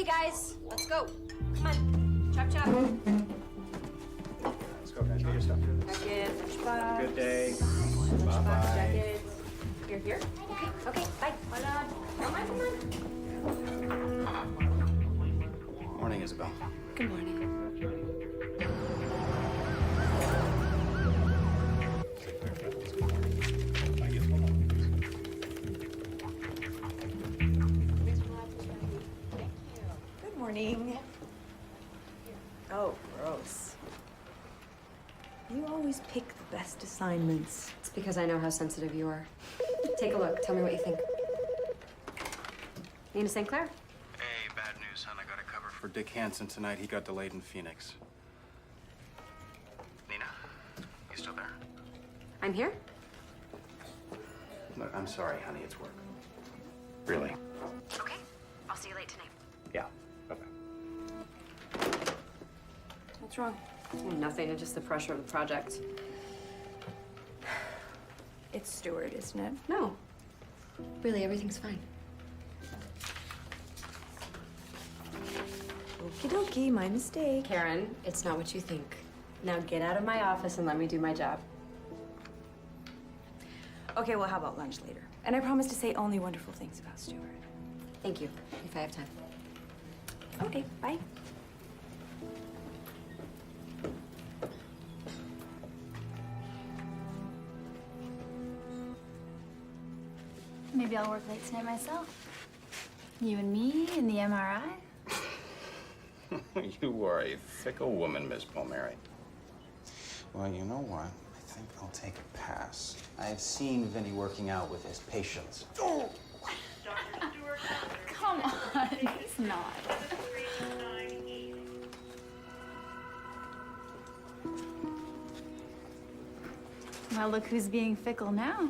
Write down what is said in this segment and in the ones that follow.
guys, let's go. Come on, chop chop. Let's go, guys. Get your stuff. Jacket, lunchbox. Good day. Lunchbox, Bye-bye. jacket. You're here? Okay, bye. Hold on. Come on. Morning, Isabel. Good morning. Good morning. Oh, gross. You always pick the best assignments. It's because I know how sensitive you are. Take a look. Tell me what you think. Nina St. Clair? Hey, bad news, hon. I got a cover for Dick Hansen tonight. He got delayed in Phoenix. Nina, you still there? I'm here. Look, I'm sorry, honey. It's work. Really? Okay. I'll see you late tonight. Yeah. Bye-bye. What's wrong? Nothing, just the pressure of the project. It's Stuart, isn't it? No. Really, everything's fine. Okie dokie, my mistake. Karen, it's not what you think. Now get out of my office and let me do my job. Okay, well, how about lunch later? And I promise to say only wonderful things about Stuart. Thank you, if I have time. Okay, bye. Maybe I'll work late tonight myself. You and me in the MRI? You are a fickle woman, Miss Palmieri. Well, you know what? I think I'll take a pass. I've seen Vinny working out with his patients. Oh! Come on, he's not. Well, look who's being fickle now.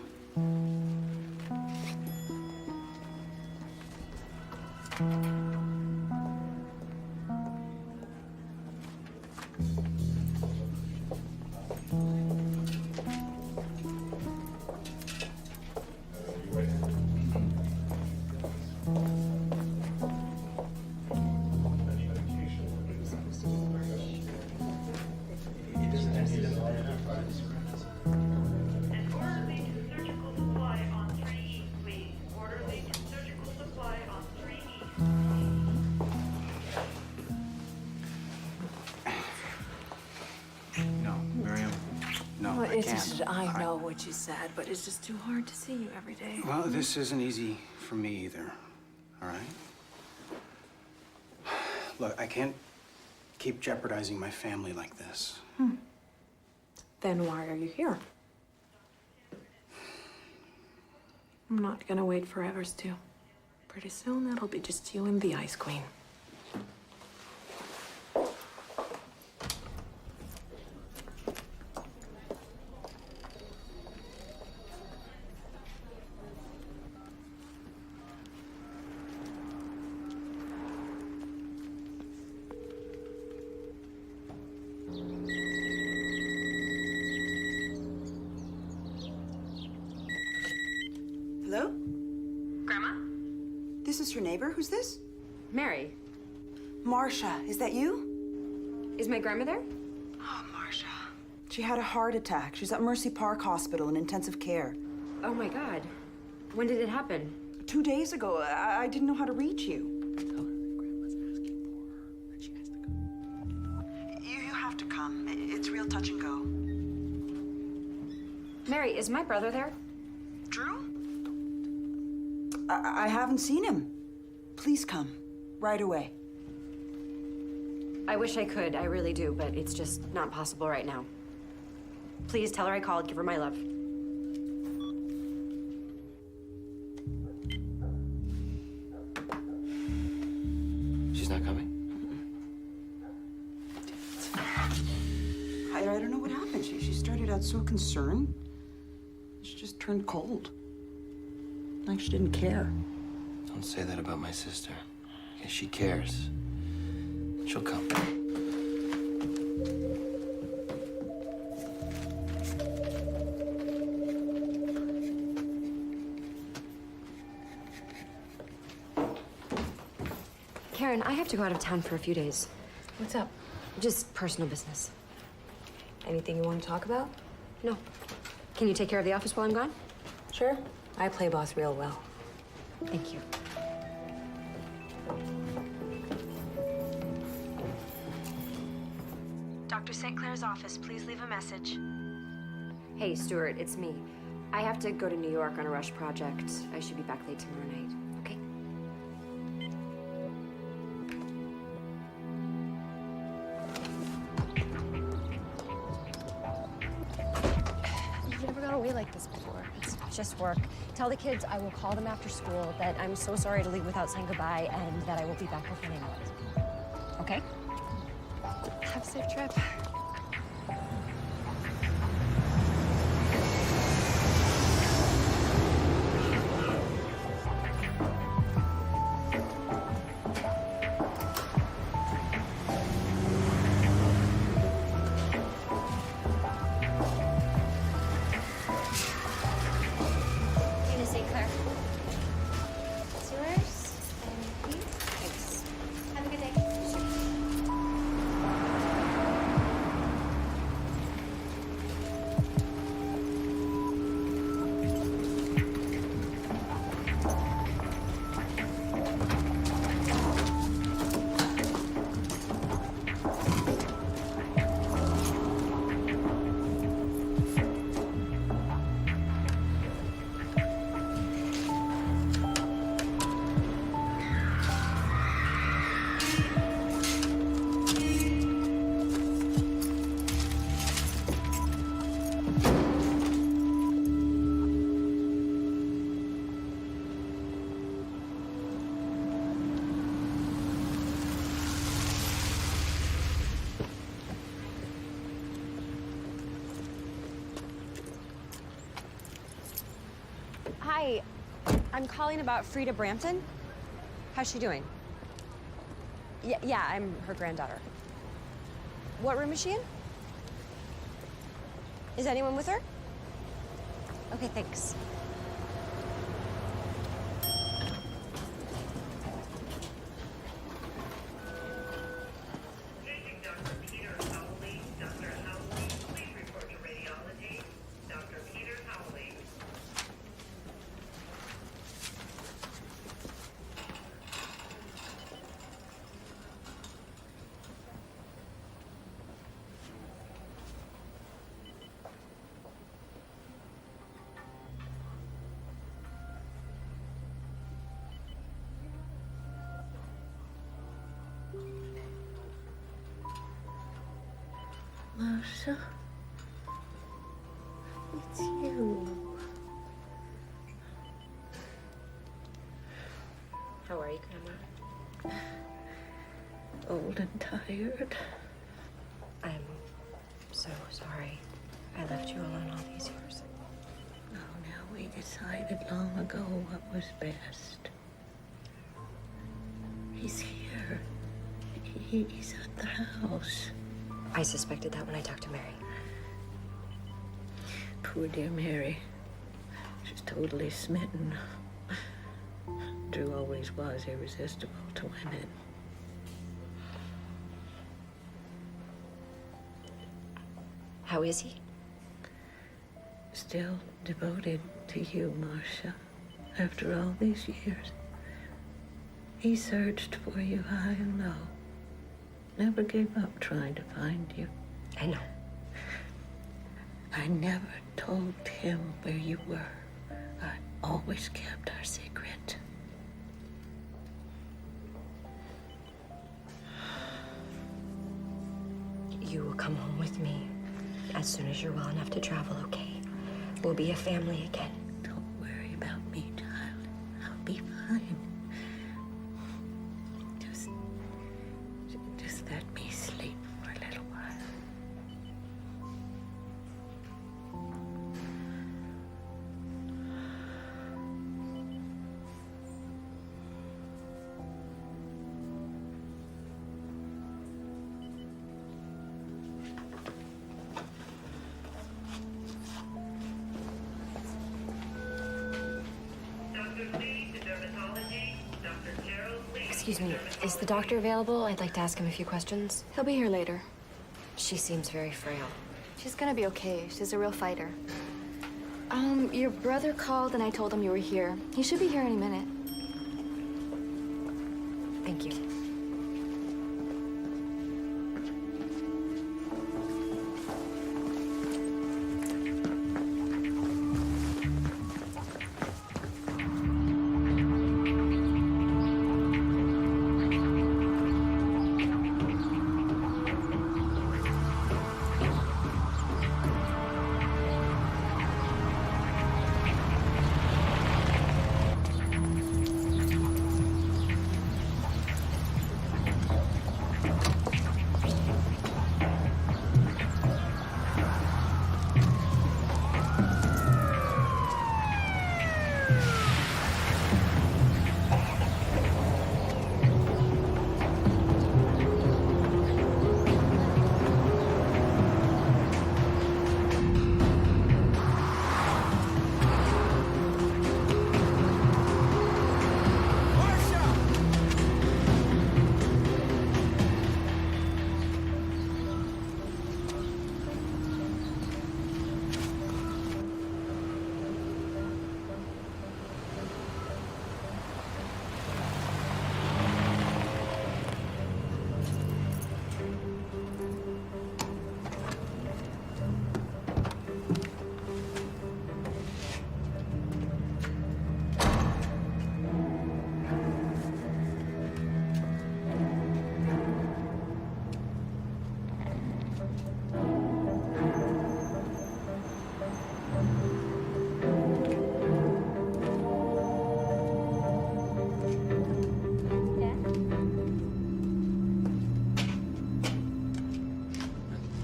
Orderly to surgical supply on 3E, please. Orderly to surgical supply on 3E. No, Miriam. No, I can't. I know what you said, but it's just too hard to see you every day. Well, this isn't easy for me either. All right? Look, I can't keep jeopardizing my family like this. Then why are you here? I'm not gonna wait forever, Stu. Pretty soon, it'll be just you and the Ice Queen. Hello? Grandma? This is your neighbor? Who's this? Mary, Marcia. Is that you? is my grandma there? Oh, Marcia. She had a heart attack. She's at Mercy Park Hospital in intensive care. Oh my God. When did it happen? 2 days ago, I didn't know how to reach you. You have to come. It's real touch and go. Mary, is my brother there? Drew? I haven't seen him. Please come. Right away. I wish I could, I really do, but it's just not possible right now. Please tell her I called, give her my love. She's not coming? I don't know what happened. She started out so concerned. She just turned cold. Like she didn't care. Don't say that about my sister. Okay, she cares. She'll come. Karen, I have to go out of town for a few days. What's up? Just personal business. Anything you want to talk about? No. Can you take care of the office while I'm gone? Sure. I play boss real well. Thank you. Dr. St. Clair's office, please leave a message. Hey, Stuart, it's me. I have to go to New York on a rush project. I should be back late tomorrow night, okay? You've never gone away like this before. It's just work. Tell the kids I will call them after school, that I'm so sorry to leave without saying goodbye, and that I will be back before they know it. Okay? Have a safe trip. Tina St. Clair. It's yours. And you. Thanks. Have a good day. Hi, I'm calling about Frida Brampton. How's she doing? Yeah, I'm her granddaughter. What room is she in? Is anyone with her? Okay, thanks. Paging Dr. Peter Howley. Dr. Howley, please report to radiology. Dr. Peter Howley. Marsha, it's you. How are you, Grandma? Old and tired. I'm so sorry. I left you alone all these years. Oh, now we decided long ago what was best. He's here. He's at the house. I suspected that when I talked to Mary. Poor dear Mary. She's totally smitten. Drew always was irresistible to women. How is he? Still devoted to you, Marcia, after all these years. He searched for you high and low. Never gave up trying to find you. I know. I never told him where you were. I always kept our secret. You will come home with me as soon as you're well enough to travel, okay? We'll be a family again. Don't worry about me, child. I'll be fine. Just let me sleep for a little while. Dr. C to dermatology. Dr. Gerald Lee. Excuse me, is the doctor available? I'd like to ask him a few questions. He'll be here later. She seems very frail. She's gonna be okay. She's a real fighter. Your brother called and I told him you were here. He should be here any minute. Thank you.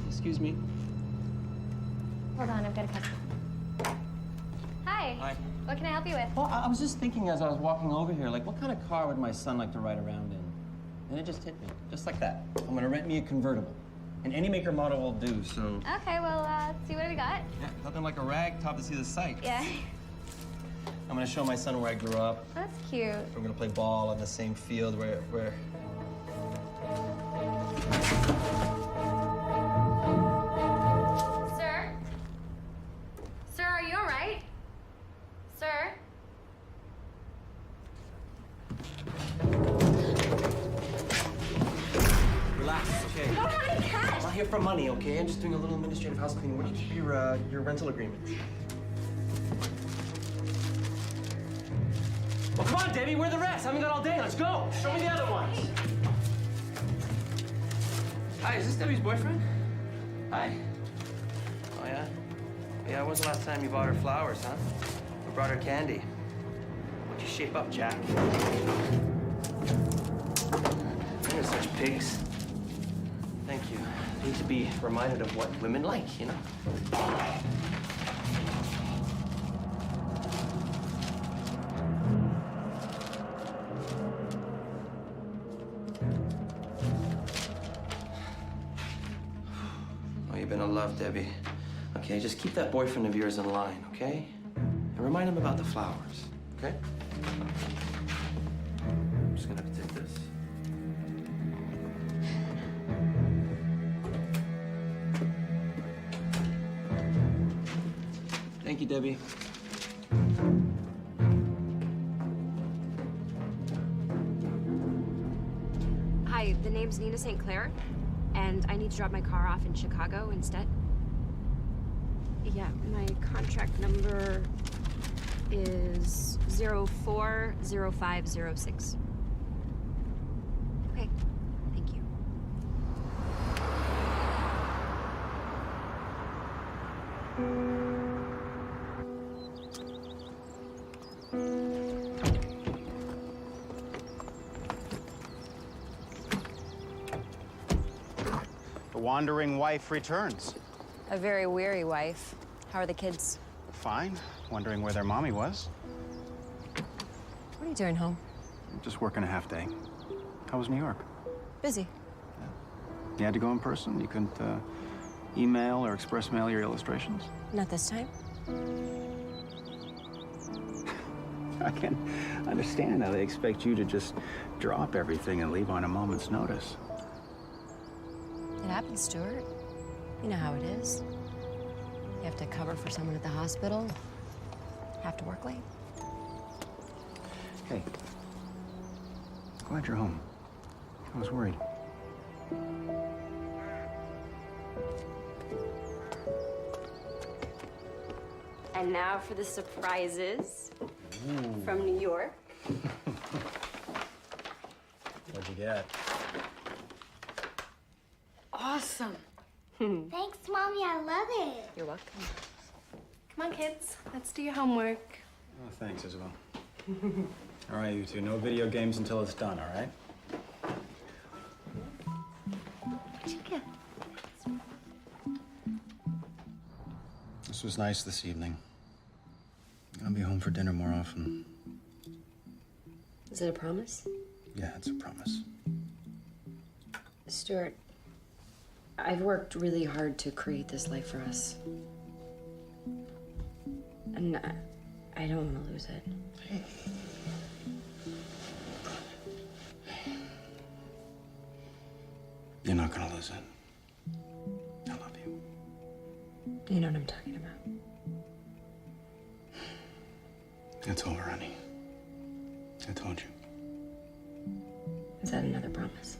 Excuse me. Hold on, I've got a customer. Hi. Hi. What can I help you with? Well, I was just thinking as I was walking over here, like, what kind of car would my son like to ride around in? And it just hit me, just like that. I'm gonna rent me a convertible. And any maker model will do, so... Okay, well, let's see what we got. Yeah, nothing like a rag top to see the sights. Yeah. I'm gonna show my son where I grew up. That's cute. We're gonna play ball on the same field where... Sir? Sir, are you all right? Sir? Relax, okay? I don't have any cash. I'm not here for money, okay? I'm just doing a little administrative house cleaning. Where do you keep your rental agreement? Well, come on, Debbie. Where are the rest? I haven't got all day. Let's go. Show me the other ones. Hi, is this Debbie's boyfriend? Hi. Oh, yeah? Yeah, when was the last time you bought her flowers, huh? Or brought her candy? What'd you shape up, Jack? You're such pigs. Thank you. I need to be reminded of what women like, you know? Oh, you've been a love, Debbie. Okay, just keep that boyfriend of yours in line, okay? And remind him about the flowers, okay? I'm just gonna take this. Thank you, Debbie. Hi, the name's Nina St. Clair, and I need to drop my car off in Chicago instead. Yeah, my contract number is 040506. Okay, thank you. The wandering wife returns. A very weary wife. How are the kids? Fine. Wondering where their mommy was. What are you doing home? Just working a half day. How was New York? Busy. You had to go in person? You couldn't email or express mail your illustrations? Not this time. I can understand how they expect you to just drop everything and leave on a moment's notice. It happens, Stuart. You know how it is. You have to cover for someone at the hospital. Have to work late. Hey, glad you're home. I was worried. And now for the surprises from New York. What'd you get? Awesome. Thanks, Mommy. I love it. You're welcome. Come on, kids. Let's do your homework. Oh, thanks, Isabel. All right, you two, no video games until it's done, all right? What'd you get? This was nice this evening. I'll be home for dinner more often. Is it a promise? Yeah, it's a promise. Stuart, I've worked really hard to create this life for us. And I don't want to lose it. You're not gonna lose it. I love you. You know what I'm talking about. It's over, honey. I told you. Is that another promise?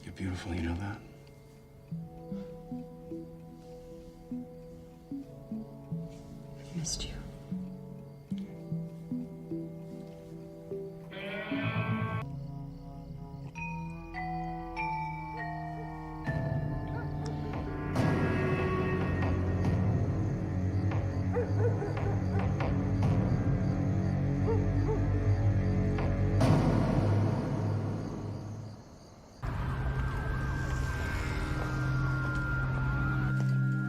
You're beautiful, you know that? I missed you.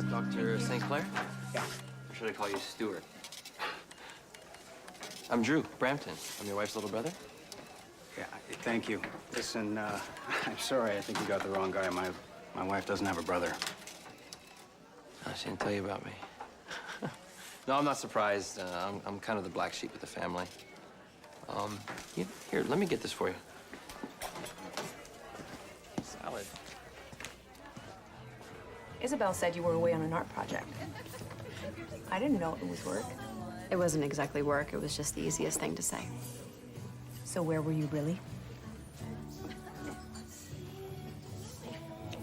Dr. St. Clair? Yeah. Or should I call you Stuart? I'm Drew Brampton. I'm your wife's little brother. Yeah, thank you. Listen, I'm sorry, I think you got the wrong guy. My wife doesn't have a brother. Oh, she didn't tell you about me. No, I'm not surprised. I'm kind of the black sheep of the family. Here, let me get this for you. Salad. Isabel said you were away on an art project. I didn't know it was work. It wasn't exactly work. It was just the easiest thing to say. So where were you really?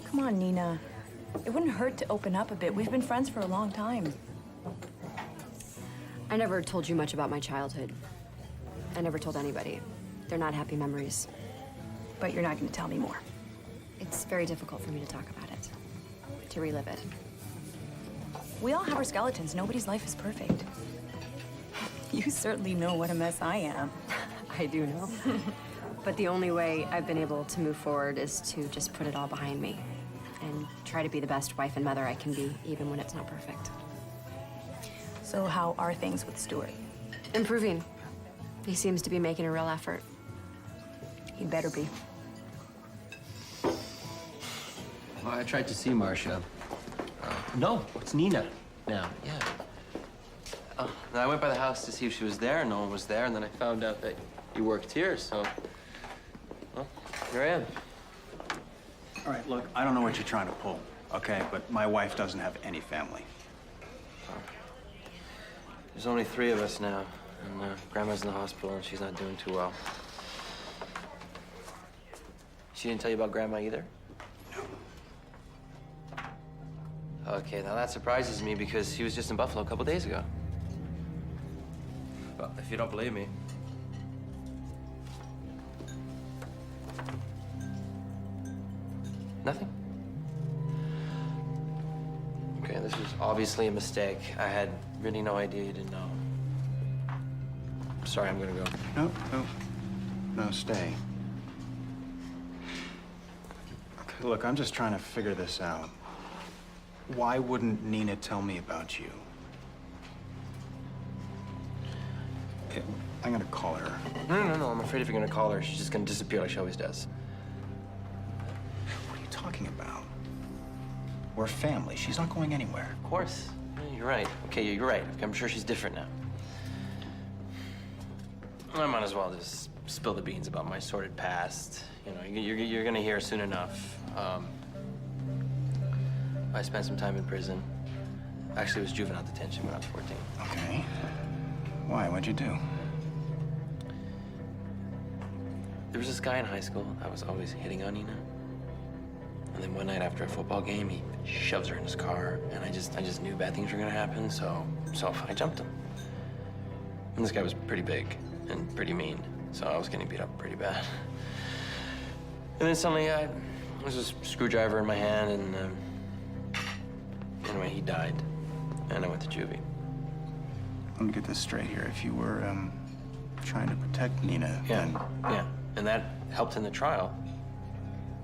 Come on, Nina. It wouldn't hurt to open up a bit. We've been friends for a long time. I never told you much about my childhood. I never told anybody. They're not happy memories. But you're not going to tell me more. It's very difficult for me to talk about it, to relive it. We all have our skeletons. Nobody's life is perfect. You certainly know what a mess I am. I do know. But the only way I've been able to move forward is to just put it all behind me and try to be the best wife and mother I can be, even when it's not perfect. So how are things with Stuart? Improving. He seems to be making a real effort. He better be. Well, I tried to see Marcia. No, it's Nina now. Yeah. And I went by the house to see if she was there, and no one was there. And then I found out that you worked here, so, well, here I am. All right, look, I don't know what you're trying to pull, okay? But my wife doesn't have any family. There's only 3 of us now, and Grandma's in the hospital, and she's not doing too well. She didn't tell you about Grandma either? No. Okay, now that surprises me because she was just in Buffalo a couple days ago. Well, if you don't believe me. Nothing? Okay, this was obviously a mistake. I had really no idea you didn't know. I'm sorry, I'm gonna go. No, stay. Okay, look, I'm just trying to figure this out. Why wouldn't Nina tell me about you? Okay, I'm gonna call her. No, I'm afraid if you're gonna call her, she's just gonna disappear like she always does. What are you talking about? We're family. She's not going anywhere. Of course. You're you're right. Okay, you're right. I'm sure she's different now. I might as well just spill the beans about my sordid past. You know, you're gonna hear soon enough. I spent some time in prison. Actually, it was juvenile detention when I was 14. Okay. Why? What'd you do? There was this guy in high school that was always hitting on Nina. And then one night after a football game, he shoves her in his car, and I just knew bad things were gonna happen, so I jumped him. And this guy was pretty big and pretty mean, so I was getting beat up pretty bad. And then suddenly, there was a screwdriver in my hand, and anyway, he died, and I went to juvie. Let me get this straight here. If you were trying to protect Nina, then... Yeah, and that helped in the trial.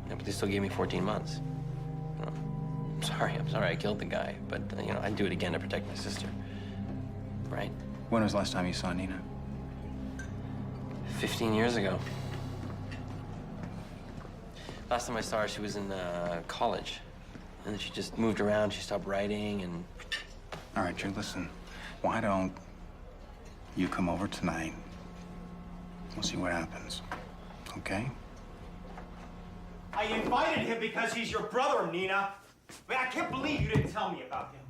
Yeah, but they still gave me 14 months. You know, I'm sorry I killed the guy, but, you know, I'd do it again to protect my sister. Right? When was the last time you saw Nina? 15 years ago. Last time I saw her, she was in college. And then she just moved around. She stopped writing, and... All right, Drew, listen. Why don't you come over tonight? We'll see what happens, okay? I invited him because he's your brother, Nina. I mean, I can't believe you didn't tell me about him.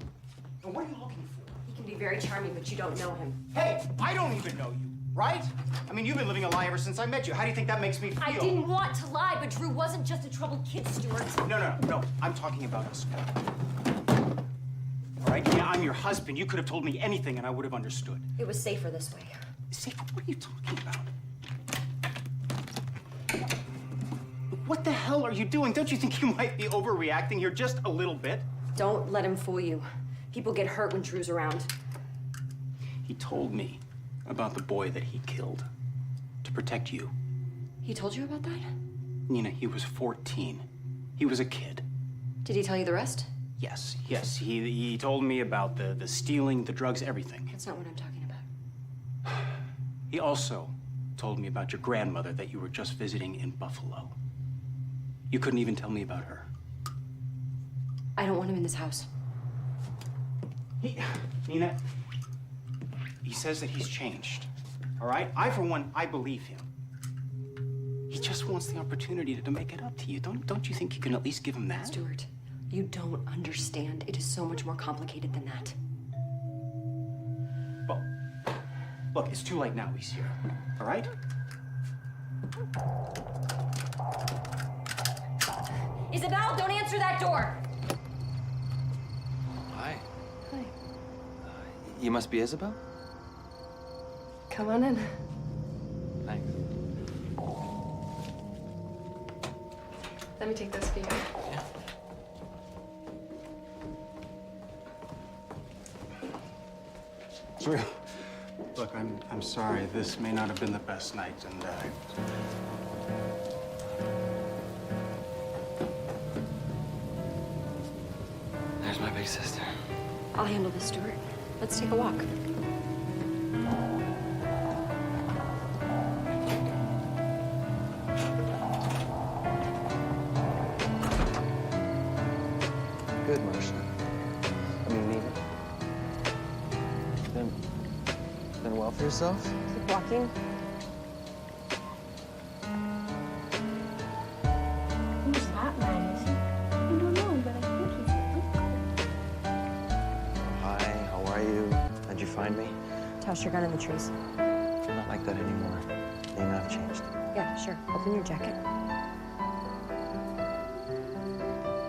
And what are you looking for? He can be very charming, but you don't know him. Hey, I don't even know you, right? I mean, you've been living a lie ever since I met you. How do you think that makes me feel? I didn't want to lie, but Drew wasn't just a troubled kid, Stuart. No. I'm talking about us. All right? Yeah, I'm your husband. You could have told me anything and I would have understood. It was safer this way. Safer? What are you talking about? What the hell are you doing? Don't you think you might be overreacting here just a little bit? Don't let him fool you. People get hurt when Drew's around. He told me about the boy that he killed to protect you. He told you about that? Nina, he was 14. He was a kid. Did he tell you the rest? Yes. He told me about the stealing, the drugs, everything. That's not what I'm talking about. He also told me about your grandmother that you were just visiting in Buffalo. You couldn't even tell me about her. I don't want him in this house. Nina, he says that he's changed, all right? For one, I believe him. He just wants the opportunity to make it up to you. Don't you think you can at least give him that? Stuart, you don't understand. It is so much more complicated than that. Well, look, it's too late now. He's here, all right? Isabel, don't answer that door! Hi. Hi. You must be Isabel? Come on in. Thanks. Let me take this for you. Yeah. Drew, look, I'm sorry. This may not have been the best night, and There's my big sister. I'll handle this, Stuart. Let's take a walk. Good, Marcia. I mean, Nina. Been well for yourself? Keep walking. Who's that man? Is he? I don't know, but I think he's a Hi, how are you? How'd you find me? Toss your gun in the trees. I'm not like that anymore. Nina, I've changed. Yeah, sure. Open your jacket.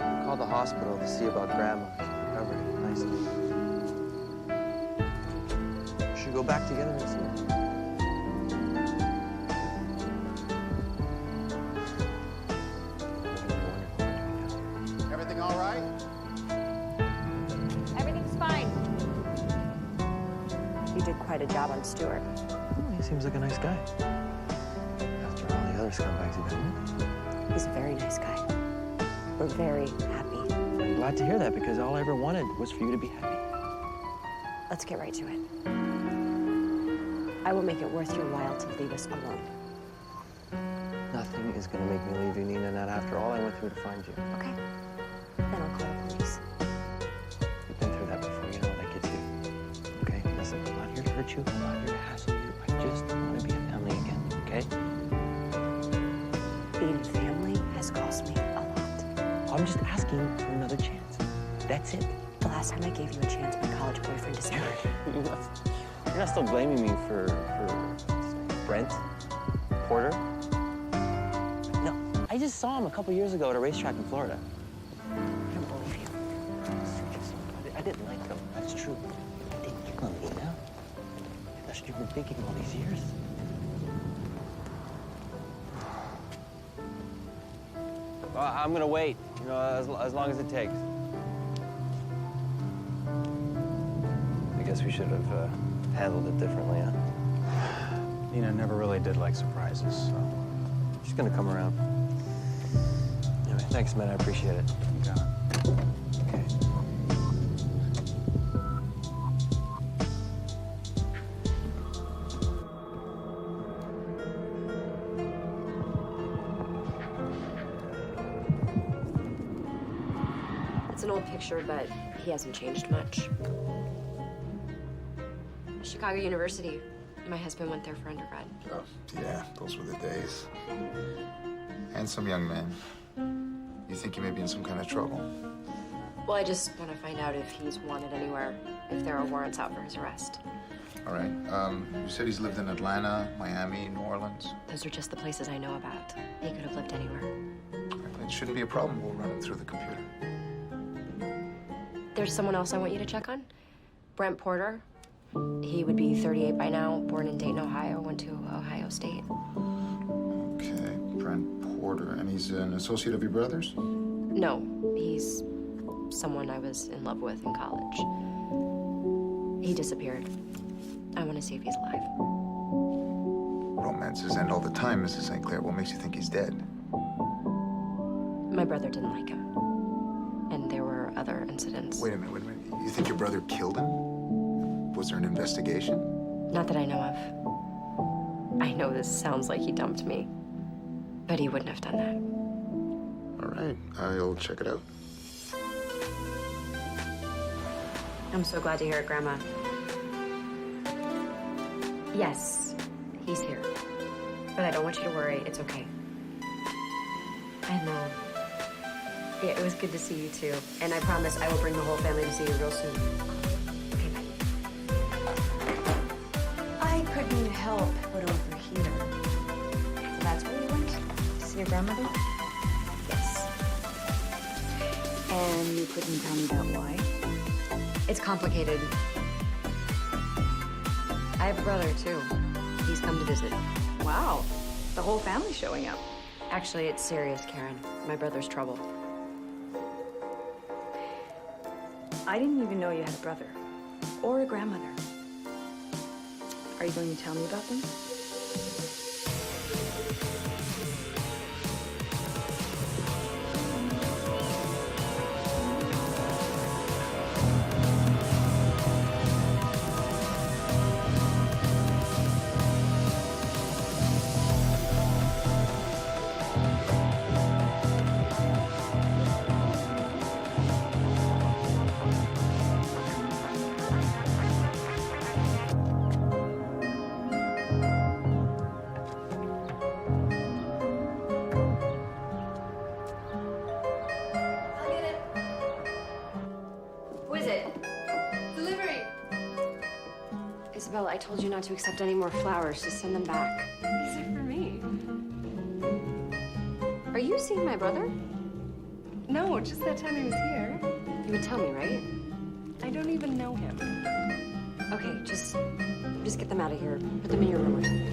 I called the hospital to see about Grandma. She's recovering nicely. We should go back together and see her. Everything all right? Everything's fine. You did quite a job on Stuart. Oh, he seems like a nice guy. After all the other scumbags you've been with. He's a very nice guy. We're very happy. I'm glad to hear that because all I ever wanted was for you to be happy. Let's get right to it. I will make it worth your while to leave us alone. Nothing is gonna make me leave you, Nina, not after all I went through to find you. Okay? Then I'll call the police. You've been through that before, you know what that gets you. Listen, I'm not here to hurt you. I'm not here to hassle you. I just want to be a family again, okay? Being family has cost me a lot. I'm just asking for another chance. That's it. The last time I gave you a chance, my college boyfriend disappeared. You're not still blaming me for Brent Porter? No, I just saw him a couple years ago at a racetrack in Florida. I don't believe you. I didn't like him. That's true. I didn't kill him, Nina. That's what you've been thinking all these years. Well, I'm gonna wait, you know, as long as it takes. I guess we should have handled it differently, huh? Nina never really did like surprises, so. She's gonna come around. Anyway, thanks, man. I appreciate it. You got it. Okay. It's an old picture, but he hasn't changed much. Chicago University. My husband went there for undergrad. Oh, yeah, those were the days. Handsome young man. You think he may be in some kind of trouble? Well, I just want to find out if he's wanted anywhere, if there are warrants out for his arrest. All right. You said he's lived in Atlanta, Miami, New Orleans. Those are just the places I know about. He could have lived anywhere. It shouldn't be a problem. We'll run it through the computer. There's someone else I want you to check on. Brent Porter. He would be 38 by now, born in Dayton, Ohio, went to Ohio State. Okay, Brent Porter. And he's an associate of your brother's? No, he's someone I was in love with in college. He disappeared. I want to see if he's alive. Romances end all the time, Mrs. St. Clair. What makes you think he's dead? My brother didn't like him. And there were other incidents. Wait a minute. You think your brother killed him? Was there an investigation? Not that I know of. I know this sounds like he dumped me, but he wouldn't have done that. All right, I'll check it out. I'm so glad to hear it, Grandma. Yes, he's here. But I don't want you to worry. It's okay. I know. Yeah, it was good to see you, too. And I promise I will bring the whole family to see you real soon. Okay, bye. I couldn't help but overhear. So that's where you went? To see your grandmother? Yes. And you couldn't tell me about why? It's complicated. I have a brother, too. He's come to visit. Wow, the whole family's showing up. Actually, it's serious, Karen. My brother's trouble. I didn't even know you had a brother or a grandmother. Are you going to tell me about them? Isabel, I told you not to accept any more flowers. Just send them back. These are for me. Are you seeing my brother? No, just that time he was here. You would tell me, right? I don't even know him. Okay, just get them out of here. Put them in your room or something.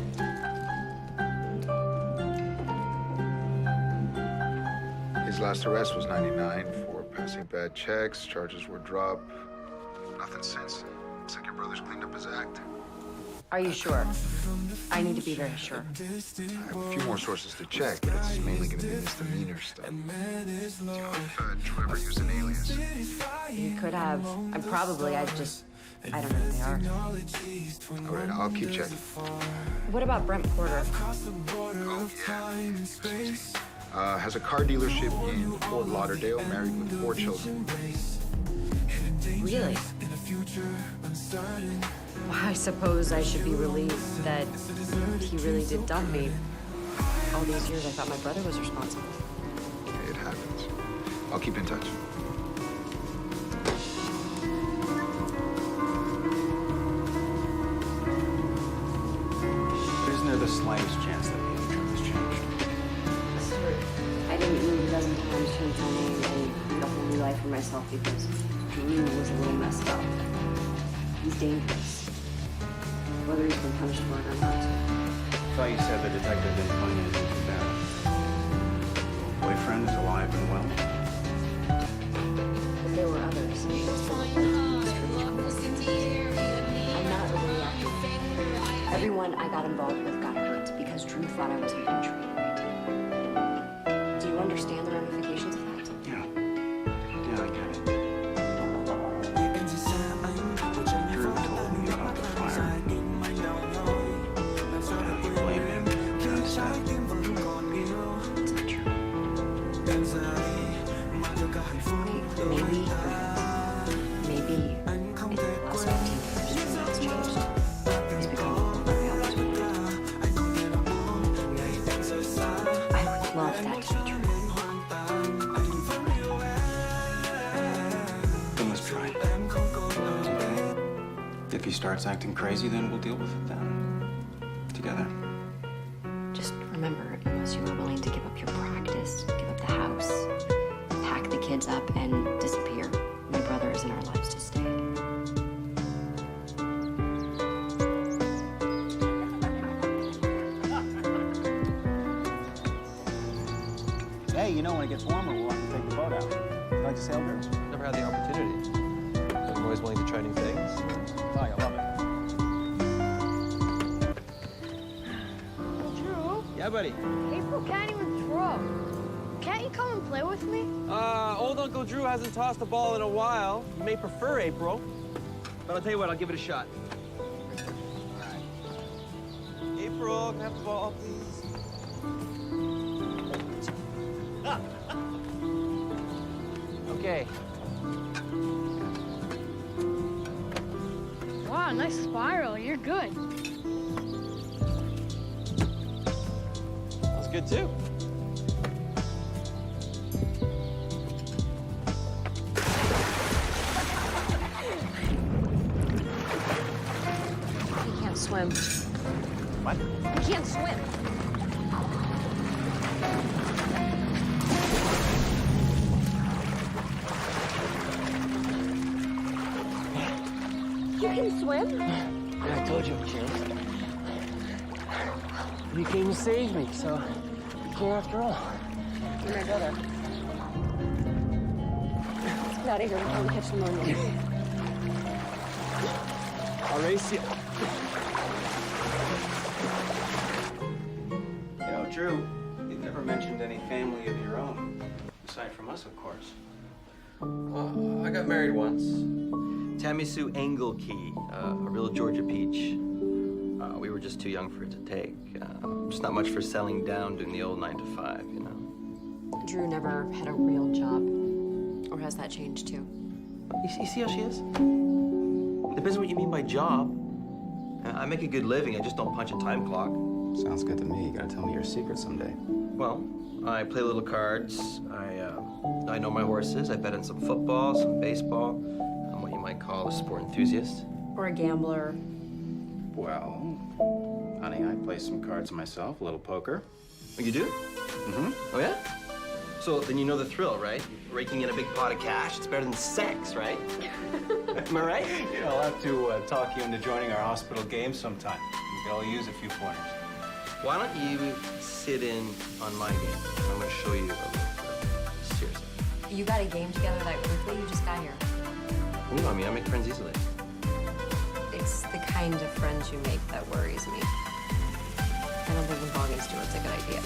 His last arrest was '99 for passing bad checks. Charges were dropped. Nothing since. Looks like your brother's cleaned up his act. Are you sure? I need to be very sure. I have a few more sources to check, but it's mainly going to be misdemeanor stuff. Do you know if Trevor used an alias? You could have. I don't know who they are. All right, I'll keep checking. What about Brent Porter? Oh, yeah. Has a car dealership in Fort Lauderdale, married with 4 children. Really? I suppose I should be relieved that he really did dump me. All these years, I thought my brother was responsible. It happens. I'll keep in touch. Isn't there the slightest chance that Drew has changed? I didn't move a dozen times to tell me and made a whole new life for myself because Drew was a little messed up. He's dangerous. Whether he's been punished for it or not. I thought you said the detective didn't find anything too bad. Boyfriend is alive and well. But there were others. I'm not overreacting. Everyone I got involved with got hurt because Drew thought I wasn't being treated right. Do you understand the ramifications of that? Yeah. Yeah, I get it. Drew told me about the fire. You blame him. That's sad. It's not true. Maybe in the last 15 years, it's changed. He's become who I always wanted. I would love that to be true. Then let's try. If he starts acting crazy, then we'll deal with it then. Together. Just remember, unless you are willing to give up your practice, give up the house, pack the kids up, and disappear, my brother is in our lives to stay. Hey, you know, when it gets warmer, we'll have to take the boat out. You like to sail, Drew? Never had the opportunity. I'm always willing to try new things. Oh, I love it. Drew, Yeah, buddy. April can't even throw. Can't you come and play with me? Old Uncle Drew hasn't tossed the ball in a while. You may prefer April, but I'll tell you what, I'll give it a shot. All right. April, can I have the ball, please? Okay. Wow, nice spiral. You're good. That was good, too. He can't swim. What? He can't swim. You can swim? Yeah, I told you, kid. You came to save me, so you came after all. You're my brother. Let's get out of here before we catch pneumonia. I'll race you. You know, Drew, you've never mentioned any family of your own. Aside from us, of course. Well, I got married once. Tammy Sue Engelkey, a real Georgia peach. We were just too young for it to take. Just not much for settling down doing the old 9 to 5, you know. Drew never had a real job. Or has that changed too? You see how she is? Depends on what you mean by job. I make a good living, I just don't punch a time clock. Sounds good to me. You gotta tell me your secret someday. Well, I play little cards. I know my horses. I bet on some football, some baseball. I'm what you might call a sport enthusiast. Or a gambler. Well, honey, I play some cards myself, a little poker. Oh, you do? Mm-hmm. Oh, yeah? So then you know the thrill, right? Raking in a big pot of cash. It's better than sex, right? Am I right? You know, I'll have to talk you into joining our hospital game sometime. We could all use a few pointers. Why don't you sit in on my game? I'm going to show you a little seriously. You got a game together that quickly? You just got here. You know, I mean, I make friends easily. It's the kind of friends you make that worries me. I don't think involving Stuart's a good idea. I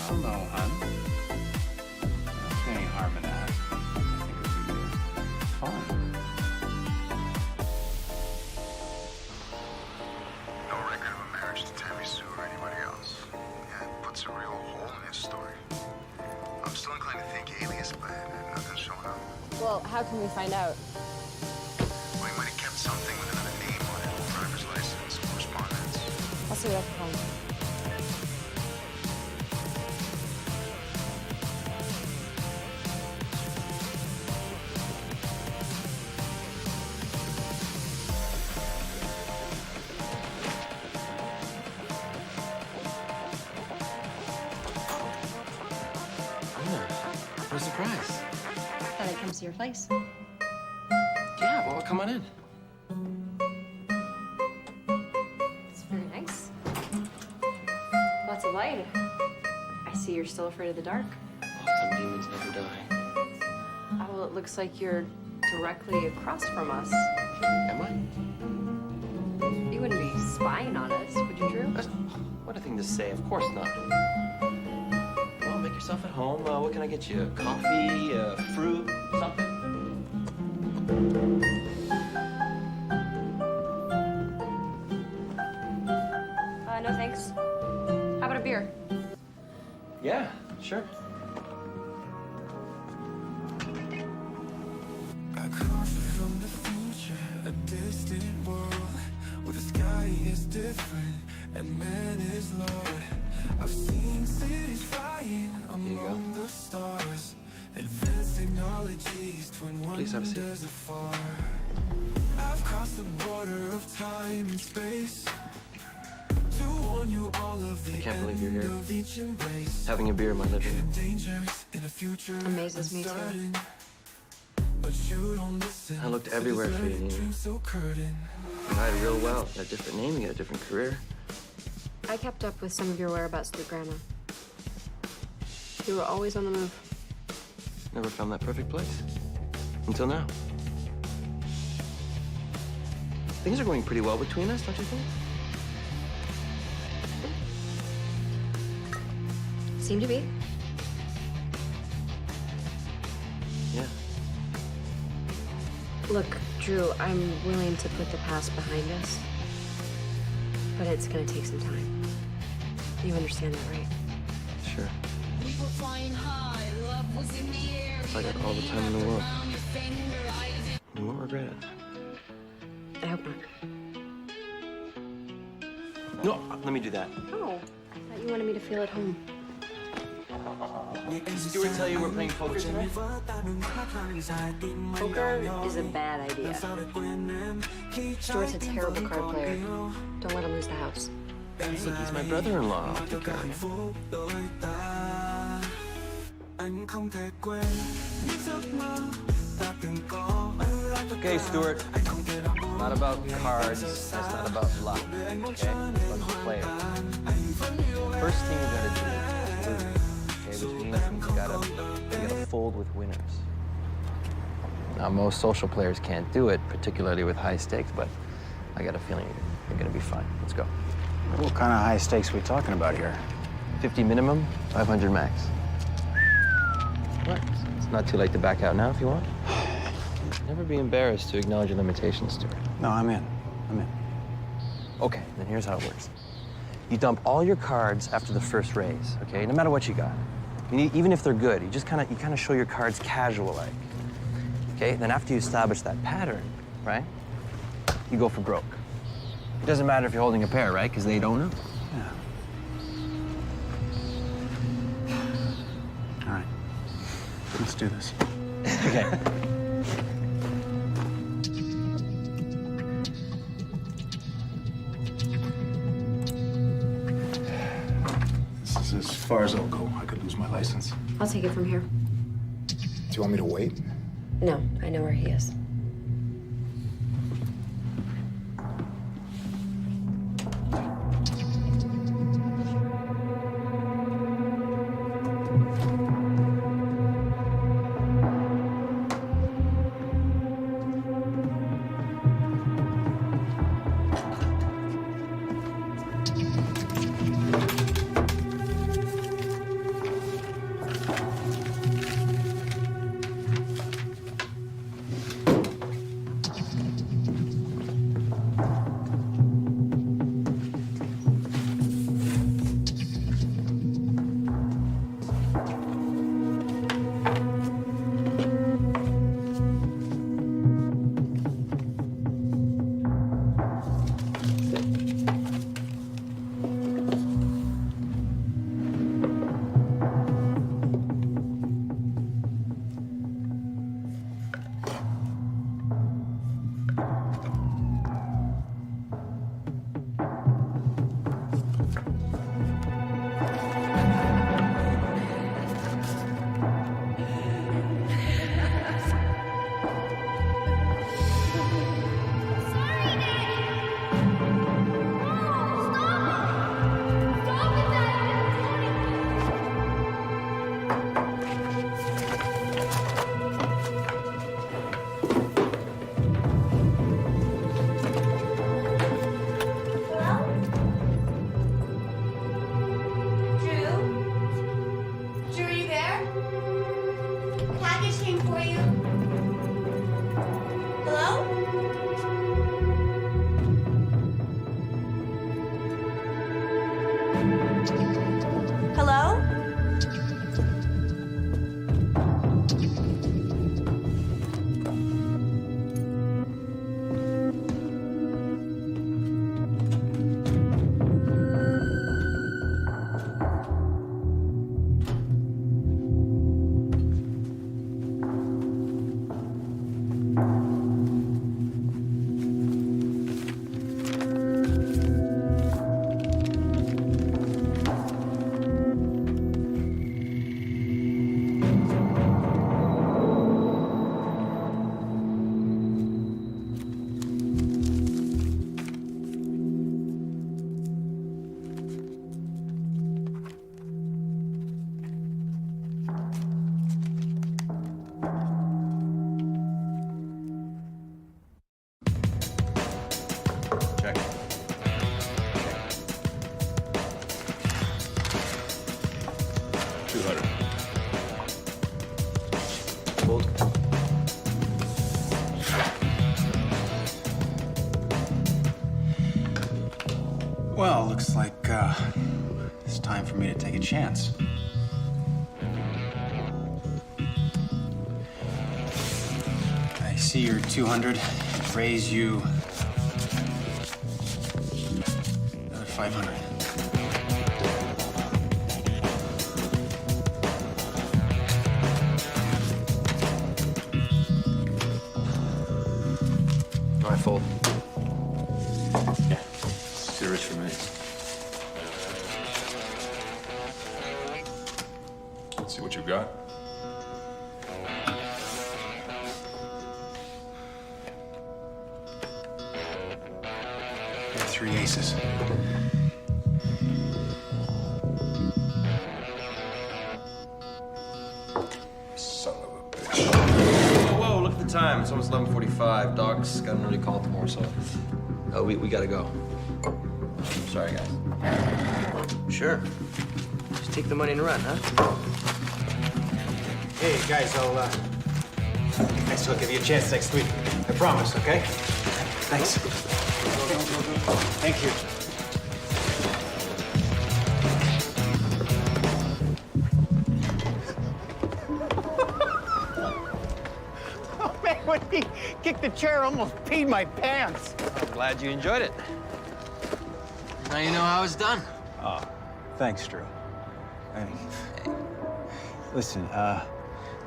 don't know, hon. I don't see any harm in that. I think it'd be fun. No record of a marriage to Tammy Sue or anybody else. Yeah, it puts a real hole in his story. I'm still inclined to think alias, but nothing's showing up. Well, how can we find out? Well, he might have kept something with another name see what I can find. What a surprise. Thought I'd come see your place. Yeah, well, come on in. It's very nice. Lots of light. I see you're still afraid of the dark. Some demons never die. Oh, well, it looks like you're directly across from us. Am I? You wouldn't be spying on us, would you, Drew? What a thing to say. Of course not. Well, make yourself at home. What can I get you? Coffee, fruit, something? No thanks. How about a beer? Yeah, sure. I come from the future, a distant world where the sky is different and man is Lord. I've seen cities flying among the stars, advanced technologies, twin wonders afar. I've crossed the border of time and space to warn you all of the I can't believe you're here. of each embrace. Having a beer in my living room. Dangerous in a future Amazes me too. but you don't listen. I looked everywhere for you, Nina. Dream so curtain. You hide real well. You got a different name, you got a different career. I kept up with some of your whereabouts through Grandma. You were always on the move. Never found that perfect place. Until now. Things are going pretty well between us, don't you think? Seem to be. Yeah. Look, Drew, I'm willing to put the past behind us, but it's gonna take some time. You understand that, right? Sure. I got all the time in the world. You won't regret it. I hope not. No, let me do that. Oh, I thought you wanted me to feel at home. Did Stuart tell you we're playing poker tonight? Poker is a bad idea. Stuart's a terrible card player. Don't let him lose the house. Hey, he's my brother-in-law. I'll take care of him. Okay, Stuart. It's not about cards. It's not about luck. Okay? It's about the player. First thing you gotta do is lose. Okay, which means you gotta fold with winners. Now, most social players can't do it, particularly with high stakes, but I got a feeling you're gonna be fine. Let's go. What kind of high stakes are we talking about here? 50 minimum, 500 max. Right. It's not too late to back out now if you want. Never be embarrassed to acknowledge your limitations, Stuart. No, I'm in. I'm in. Okay, then here's how it works. You dump all your cards after the first raise, okay? No matter what you got. Even if they're good, you kind of show your cards casual-like. Okay? Then after you establish that pattern, right? You go for broke. It doesn't matter if you're holding a pair, right? Because they don't know. Yeah. All right. Let's do this. Okay. This is as far as I'll go. I could lose my license. I'll take it from here. Do you want me to wait? No, I know where he is. Well, looks like it's time for me to take a chance. I see you're 200. Raise you another 500. I fold. Yeah, too rich for me. Let's see what you've got. There are 3 aces. Son of a bitch. Whoa, look at the time. It's almost 11:45. Dog's got an early call tomorrow, so we gotta go. Sorry, guys. Sure. Just take the money and run, huh? Hey, guys, I'll give you a chance next week. I promise, okay? Thanks. Thank you. Oh, man, when he kicked the chair, I almost peed my pants. I'm glad you enjoyed it. Now you know how it's done. Oh, thanks, Drew. Listen,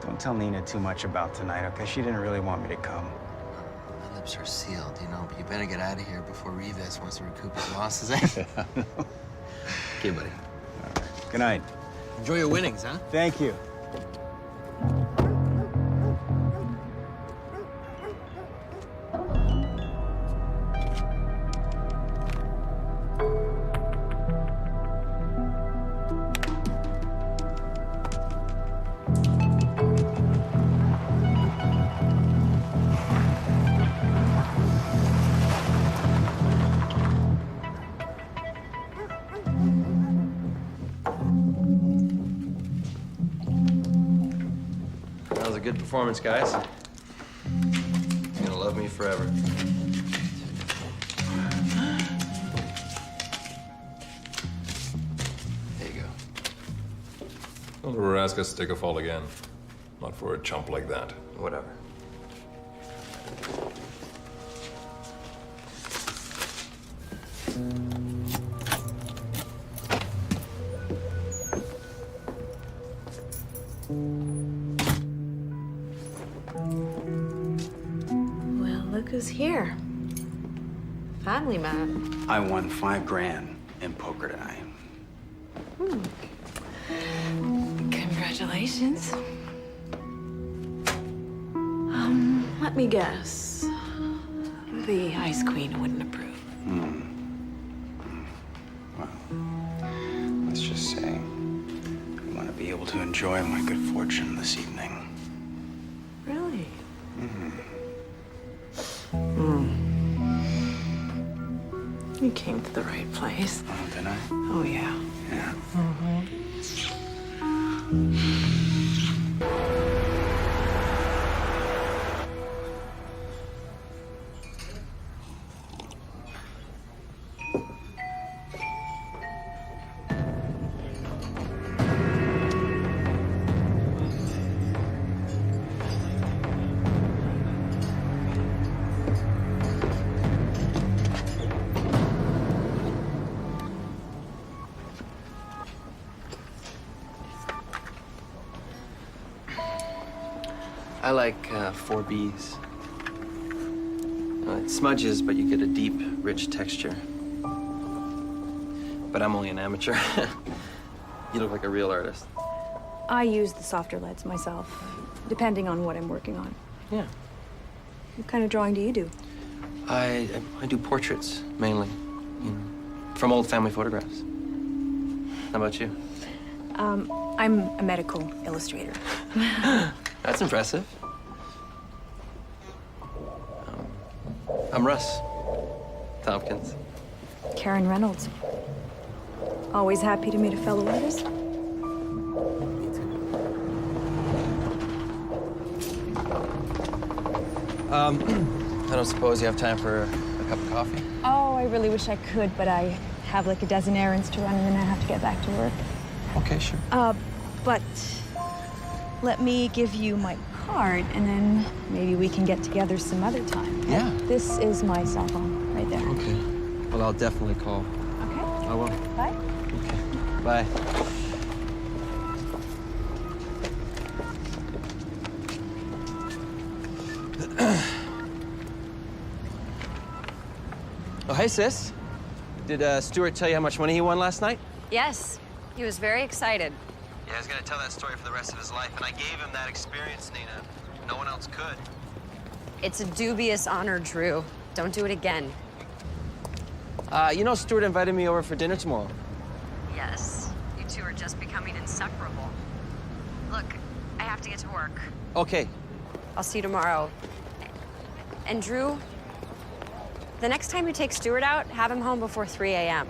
don't tell Nina too much about tonight, okay? She didn't really want me to come. My lips are sealed, you know, but you better get out of here before Rivas wants to recoup his losses, eh? Okay, buddy. All right. Good night. Enjoy your winnings, huh? Thank you. That was a good performance, guys. He's gonna love me forever. There you go. Don't ever ask us to take a fall again. Not for a chump like that. Whatever. Well, look who's here. Family man. I won $5 grand in poker tonight. Congratulations. Let me guess. The Ice Queen wouldn't approve. Well, let's just say I want to be able to enjoy my good fortune this evening. Really? You came to the right place. Oh, didn't I? Oh, yeah. Yeah. I like 4Bs. It smudges, but you get a deep, rich texture. But I'm only an amateur. You look like a real artist. I use the softer leads myself, depending on what I'm working on. Yeah. What kind of drawing do you do? I do portraits, mainly. You know, from old family photographs. How about you? I'm a medical illustrator. That's impressive. I'm Russ Tompkins. Karen Reynolds. Always happy to meet a fellow artist. I don't suppose you have time for a cup of coffee? Oh, I really wish I could, but I have like a dozen errands to run and then I have to get back to work. Okay, sure. But let me give you my card and then maybe we can get together some other time. Yeah. This is my cell phone right there. Okay. Well, I'll definitely call. Okay. I will. Bye. Okay. Bye. Oh, hey, sis. Did Stuart tell you how much money he won last night? Yes, he was very excited. Yeah, he's gonna tell that story for the rest of his life, and I gave him that experience, Nina. No one else could. It's a dubious honor, Drew. Don't do it again. You know Stuart invited me over for dinner tomorrow. Yes, you two are just becoming inseparable. Look, I have to get to work. Okay. I'll see you tomorrow. And Drew, the next time you take Stuart out, have him home before 3 a.m.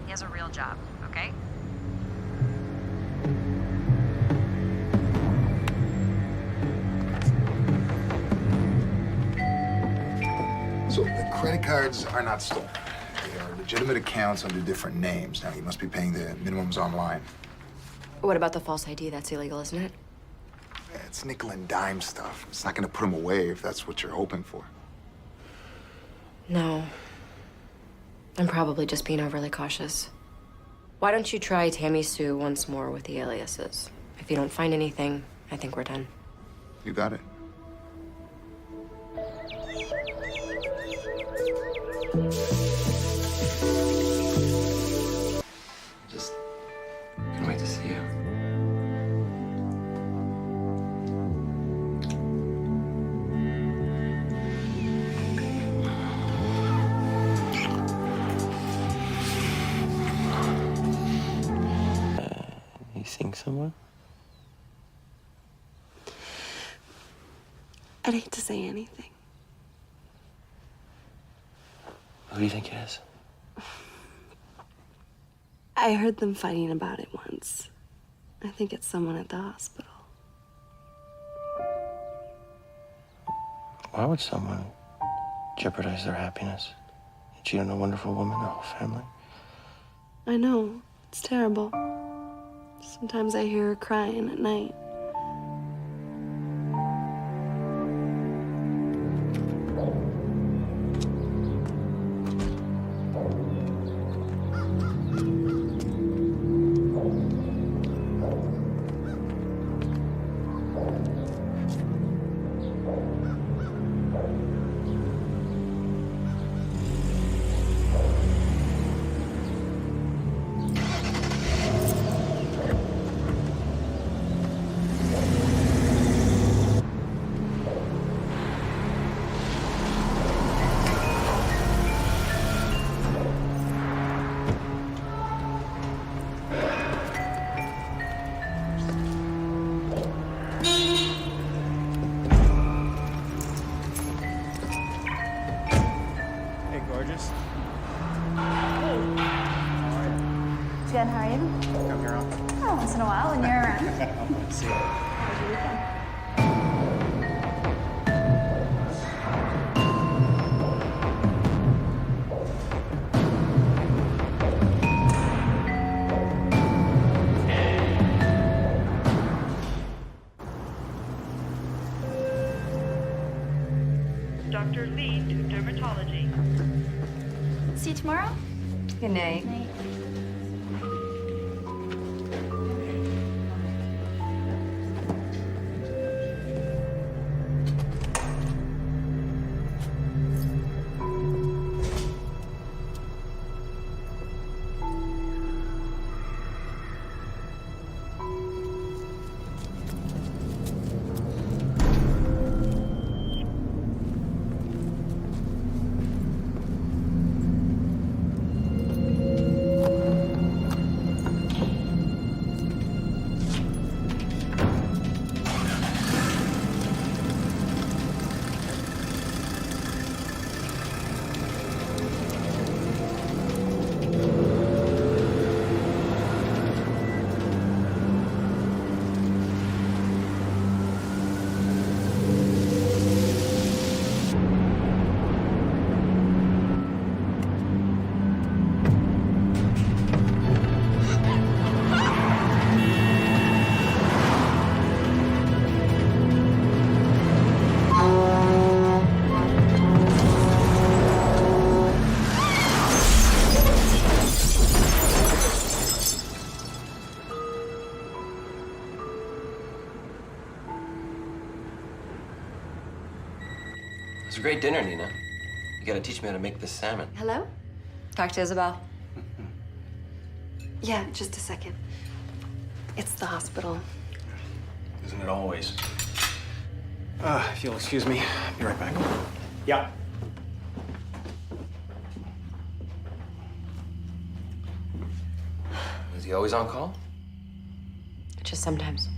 He has a real job, okay? So the credit cards are not stolen. They are legitimate accounts under different names. Now, you must be paying the minimums online. What about the false ID? That's illegal, isn't it? It's nickel and dime stuff. It's not gonna put them away if that's what you're hoping for. No. I'm probably just being overly cautious. Why don't you try Tammy Sue once more with the aliases? If you don't find anything, I think we're done. You got it. Just can't wait to see you. You seeing someone? I'd hate to say anything. Who do you think it is? I heard them fighting about it once. I think it's someone at the hospital. Why would someone jeopardize their happiness? Cheat on a wonderful woman, their whole family? I know. It's terrible. Sometimes I hear her crying at night. Hey, gorgeous. Good, how are you? Come here on. Oh, once in a while when you're around. Let's see. How was your weekend? Dr. Lee to dermatology. See you tomorrow? Good night. Night. great dinner, Nina. You gotta teach me how to make this salmon. Hello? Talk to Isabel. Yeah, just a second. It's the hospital. Isn't it always? If you'll excuse me, I'll be right back. Yeah. Is he always on call? Just sometimes.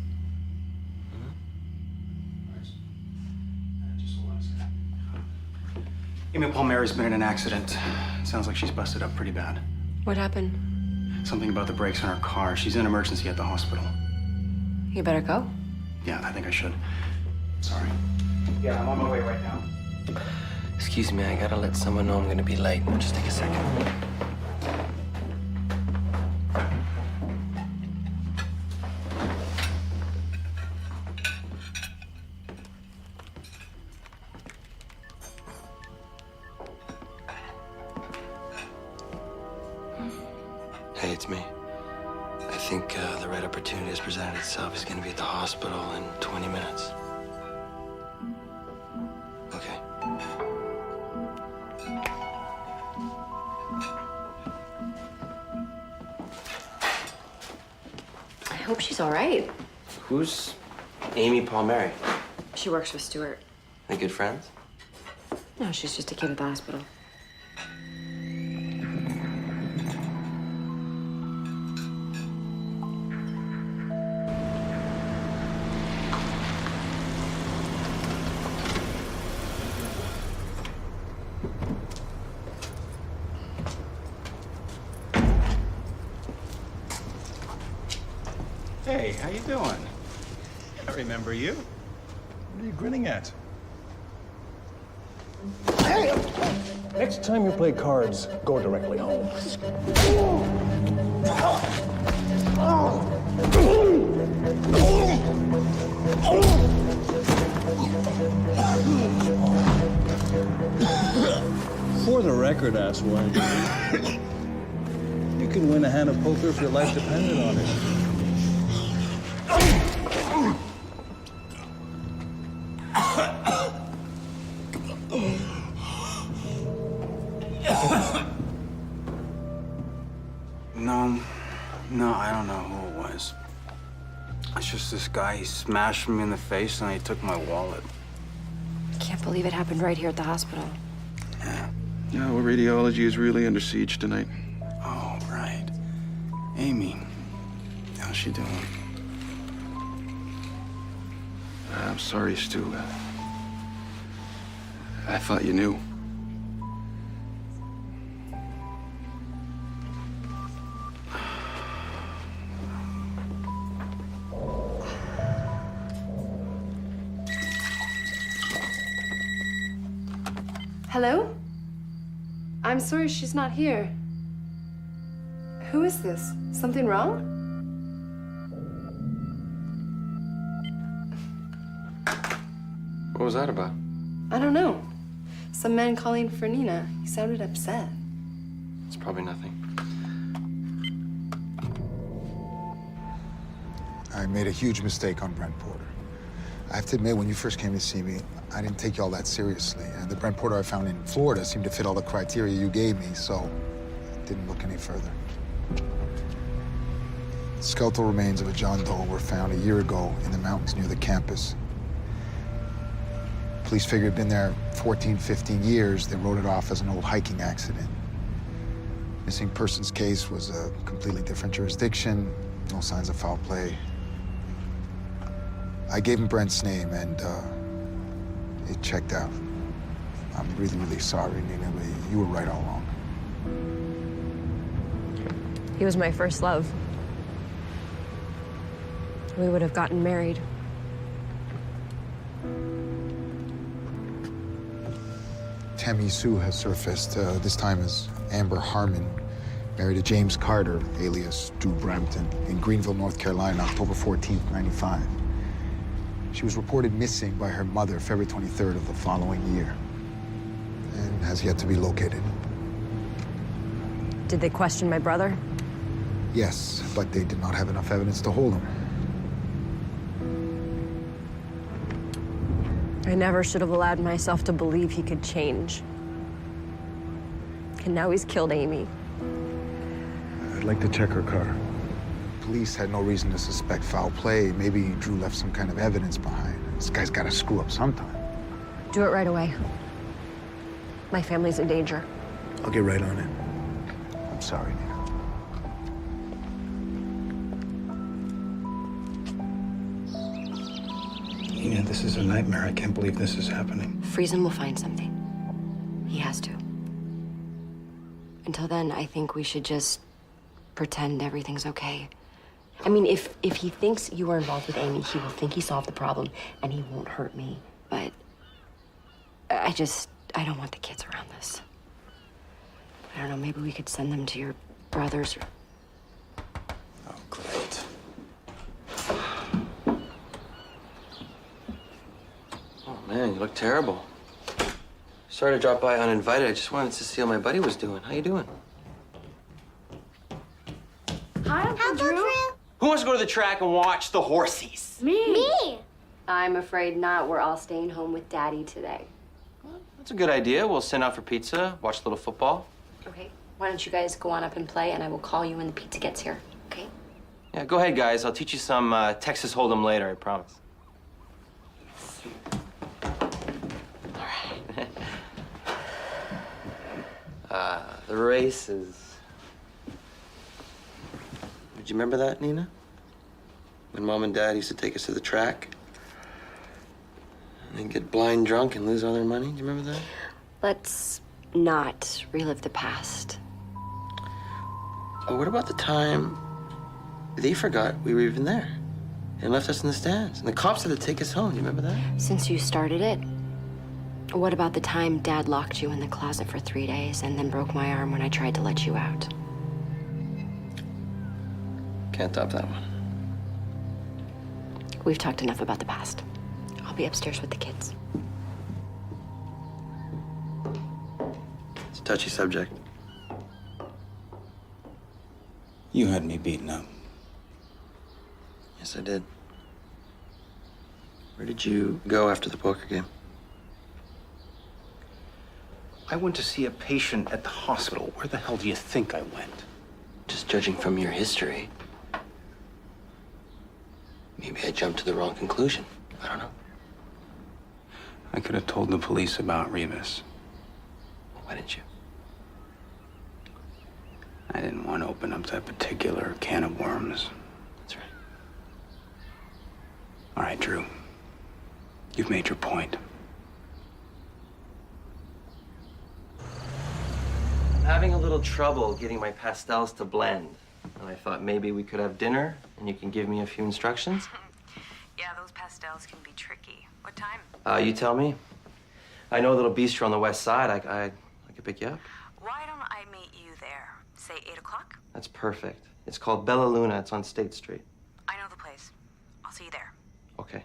Amy Palmieri's been in an accident. Sounds like she's busted up pretty bad. What happened? Something about the brakes on her car. She's in emergency at the hospital. You better go. Yeah, I think I should. Sorry. Yeah, I'm on my way right now. Excuse me, I gotta let someone know I'm gonna be late. Just take a second. Hey, it's me. I think the right opportunity has presented itself. He's gonna be at the hospital in 20 minutes. Okay. I hope she's all right. Who's Amy Palmieri? She works with Stuart. They good friends? No, she's just a kid at the hospital. Hey, how you doing? I remember you. What are you grinning at? Next time you play cards, go directly home. For the record, asswipe, you can win a hand of poker if your life depended on it. No, I don't know who it was. It's just this guy, he smashed me in the face and he took my wallet. Can't believe it happened right here at the hospital. Yeah, well, radiology is really under siege tonight. Oh, right. Amy, how's she doing? I'm sorry, Stu. I thought you knew. Hello? I'm sorry she's not here. Who is this? Something wrong? What was that about? I don't know. Some man calling for Nina. He sounded upset. It's probably nothing. I made a huge mistake on Brent Porter. I have to admit, when you first came to see me, I didn't take you all that seriously. And the Brent Porter I found in Florida seemed to fit all the criteria you gave me, so I didn't look any further. The skeletal remains of a John Doe were found a year ago in the mountains near the campus. Police figured it'd been there 14, 15 years. They wrote it off as an old hiking accident. Missing persons case was a completely different jurisdiction, no signs of foul play. I gave him Brent's name, and it checked out. I'm really, really sorry, Nina, but you were right all along. He was my first love. We would have gotten married. Tammy Sue has surfaced, this time as Amber Harmon, married to James Carter, alias Stu Brampton, in Greenville, North Carolina, October 14th, '95. She was reported missing by her mother February 23rd of the following year, and has yet to be located. Did they question my brother? Yes, but they did not have enough evidence to hold him. I never should have allowed myself to believe he could change. And now he's killed Amy. I'd like to check her car. Police had no reason to suspect foul play. Maybe Drew left some kind of evidence behind. This guy's got to screw up sometime. Do it right away. My family's in danger. I'll get right on it. I'm sorry, Nina. Nina, this is a nightmare. I can't believe this is happening. Friesen will find something. He has to. Until then, I think we should just pretend everything's okay. I mean, if he thinks you were involved with Amy, he will think he solved the problem, and he won't hurt me. But I don't want the kids around this. I don't know, maybe we could send them to your brothers. Oh, great. Oh, man, you look terrible. Sorry to drop by uninvited. I just wanted to see how my buddy was doing. How you doing? Hi, Uncle Drew. Who wants to go to the track and watch the horses? Me. I'm afraid not. We're all staying home with Daddy today. That's a good idea. We'll send out for pizza, watch a little football. Okay. Why don't you guys go on up and play, and I will call you when the pizza gets here, okay? Yeah, go ahead, guys. I'll teach you some Texas Hold'em later, I promise. The races. Did you remember that, Nina? When Mom and Dad used to take us to the track? And then get blind drunk and lose all their money? Do you remember that? Let's not relive the past. Oh, what about the time they forgot we were even there and left us in the stands? And the cops had to take us home. Do you remember that? Since you started it, what about the time Dad locked you in the closet for 3 days and then broke my arm when I tried to let you out? Can't top that one. We've talked enough about the past. I'll be upstairs with the kids. It's a touchy subject. You had me beaten up. Yes, I did. Where did you go after the poker game? I went to see a patient at the hospital. Where the hell do you think I went? Just judging from your history, maybe I jumped to the wrong conclusion. I don't know. I could have told the police about Rivas. Why didn't you? I didn't want to open up that particular can of worms. That's right. All right, Drew. You've made your point. I'm having a little trouble getting my pastels to blend. And I thought maybe we could have dinner and you can give me a few instructions. Yeah, those pastels can be tricky. What time? You tell me. I know a little bistro on the west side. I could pick you up. Why don't I meet you there? Say 8 o'clock? That's perfect. It's called Bella Luna. It's on State Street. I know the place. I'll see you there. Okay.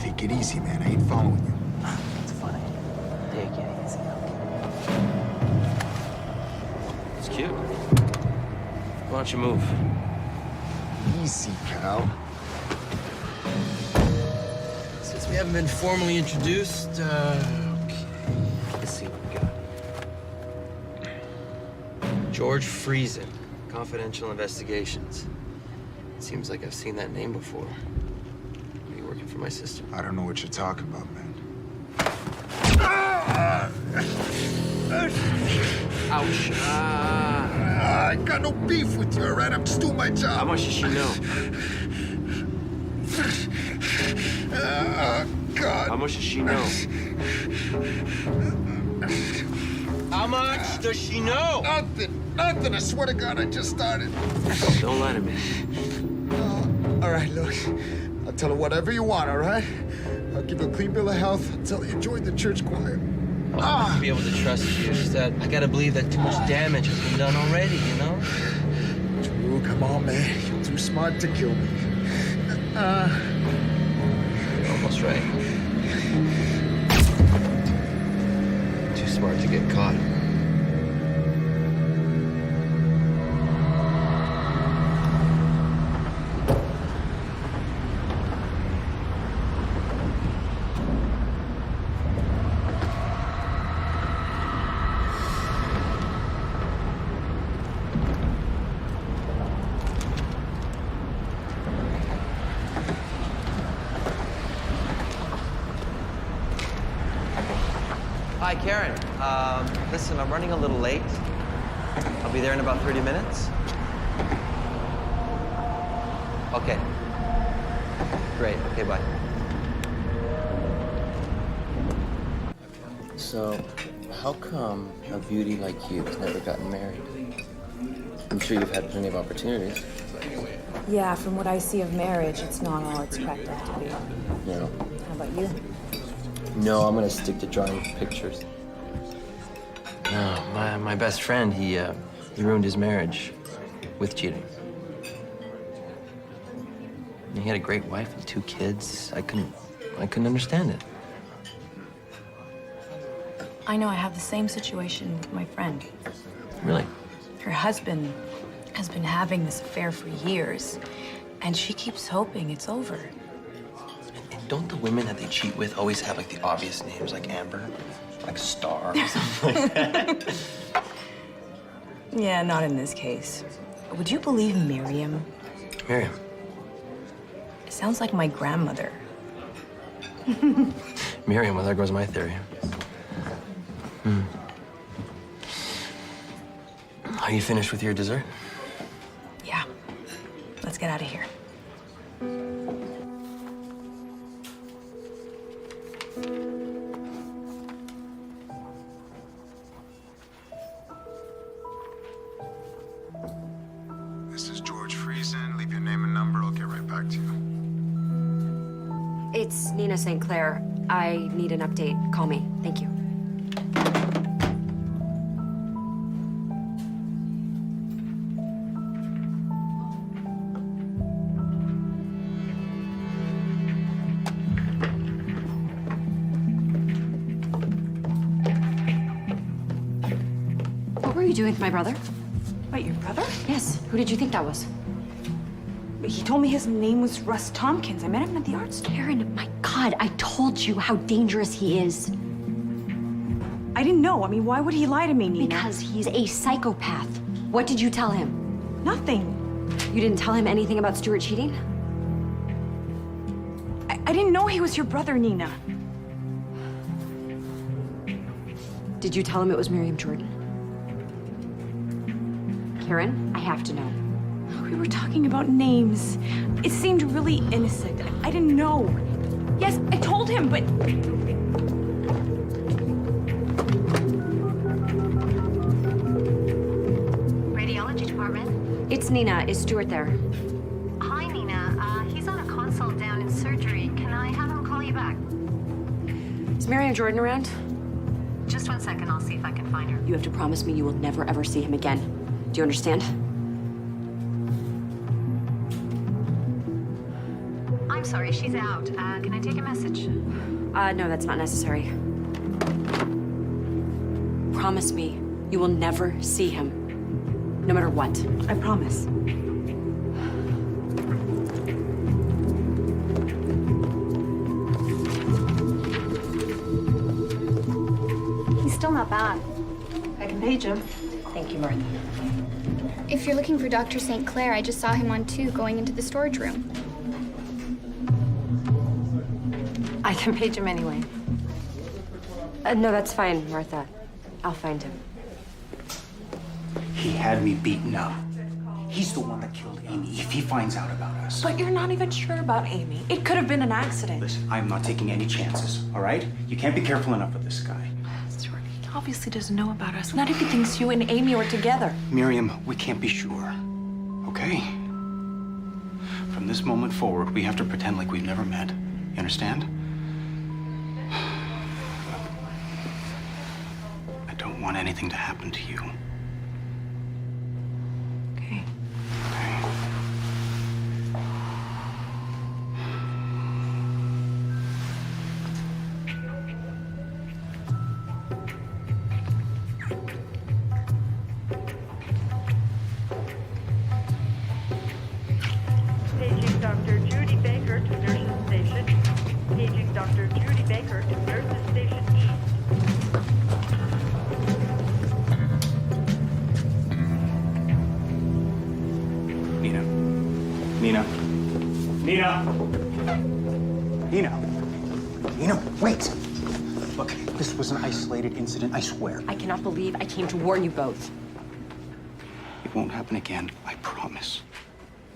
Take it easy, man. I ain't following you. It's funny. Take it easy, okay? It's cute. Why don't you move? Easy, pal. Since we haven't been formally introduced, okay. Let's see what we got. George Friesen, Confidential Investigations. Seems like I've seen that name before. Are you working for my sister? I don't know what you're talking about, man. Ouch. I got no beef with you, all right? I'm just doing my job. How much does she know? God. How much does she know? How much does she know? Nothing. I swear to God, I just started. Don't lie to me. All right, look. I'll tell her whatever you want, all right? I'll give her a clean bill of health. I'll tell her you joined the church choir. I'll be able to trust you. Just that I gotta believe that too much damage has been done already, you know? Drew, come on, man. You're too smart to kill me. Almost right. Too smart to get caught. Hi, Karen. Listen, I'm running a little late. I'll be there in about 30 minutes. Okay. Great. Okay, bye. So, how come a beauty like you has never gotten married? I'm sure you've had plenty of opportunities. Yeah, from what I see of marriage, it's not all it's cracked up to be. No. How about you? No, I'm gonna stick to drawing pictures. No, my best friend, he ruined his marriage with cheating. He had a great wife and 2 kids. I couldn't understand it. I know I have the same situation with my friend. Really? Her husband has been having this affair for years, and she keeps hoping it's over. Don't the women that they cheat with always have like the obvious names, like Amber, like Star, or something like that? Yeah, not in this case. Would you believe Miriam? Miriam. It sounds like my grandmother. Miriam, well, there goes my theory. Are you finished with your dessert? Yeah. Let's get out of here. This is George Friesen. Leave your name and number. I'll get right back to you. It's Nina St. Clair. I need an update. Call me. Thank you. What were you doing with my brother? Wait, your brother? Yes. Who did you think that was? He told me his name was Russ Tompkins. I met him at the art store. Karen, my God, I told you how dangerous he is. I didn't know. I mean, why would he lie to me, Nina? Because he's a psychopath. What did you tell him? Nothing. You didn't tell him anything about Stuart cheating? I didn't know he was your brother, Nina. Did you tell him it was Miriam Jordan? Karen, I have to know. We were talking about names. It seemed really innocent. I didn't know. Yes, I told him, but... Radiology department. It's Nina. Is Stuart there? Hi, Nina. He's on a consult down in surgery. Can I have him call you back? Is Miriam Jordan around? Just 1 second. I'll see if I can find her. You have to promise me you will never, ever see him again. Do you understand? I I'm sorry, she's out. Can I take a message? No, that's not necessary. Promise me you will never see him, no matter what. I promise. He's still not bad. I can page him. Thank you, Martha. If you're looking for Dr. St. Clair, I just saw him on 2 going into the storage room. I can page him anyway. No, that's fine, Martha. I'll find him. He had me beaten up. He's the one that killed Amy if he finds out about us. But you're not even sure about Amy. It could have been an accident. Listen, I'm not taking any chances, all right? You can't be careful enough with this guy. Stuart, he obviously doesn't know about us. Not if he thinks you and Amy are together. Miriam, we can't be sure, okay? From this moment forward, we have to pretend like we've never met. You understand? I don't want anything to happen to you. Okay. Okay. Paging Dr. Judy Baker to Nurses Station. Paging Dr. Judy Baker to Nurses Station East. Nina. Nina. Nina! Nina! Nina, wait! Look, this was an isolated incident, I swear. I cannot believe I came to warn you both. It won't happen again, I promise.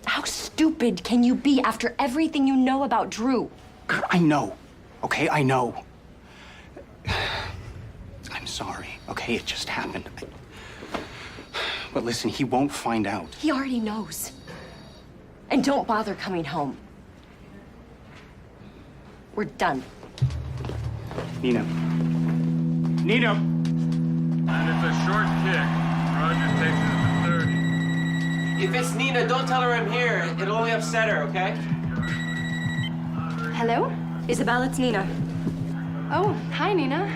How stupid can you be after everything you know about Drew? God, I know, okay? I know. I'm sorry, okay? It just happened. But listen, he won't find out. He already knows. And don't bother coming home. We're done. Nina. Nina! And it's a short kick. Roger takes it to 30. If it's Nina, don't tell her I'm here. It'll only upset her, okay? Hello? Isabel, it's Nina. Oh, hi, Nina.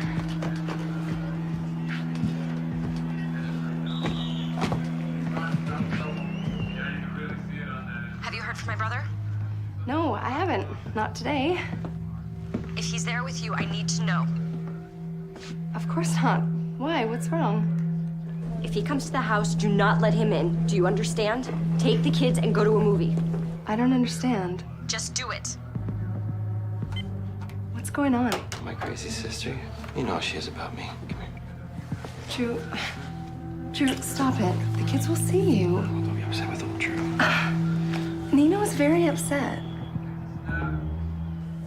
Have you heard from my brother? No, I haven't. Not today. If he's there with you, I need to know. Of course not. Why? What's wrong? If he comes to the house, do not let him in. Do you understand? Take the kids and go to a movie. I don't understand. Just do it. What's going on? My crazy sister. You know how she is about me. Come here. Drew, stop it. The kids will see you. Don't be upset with old Drew. Nina was very upset.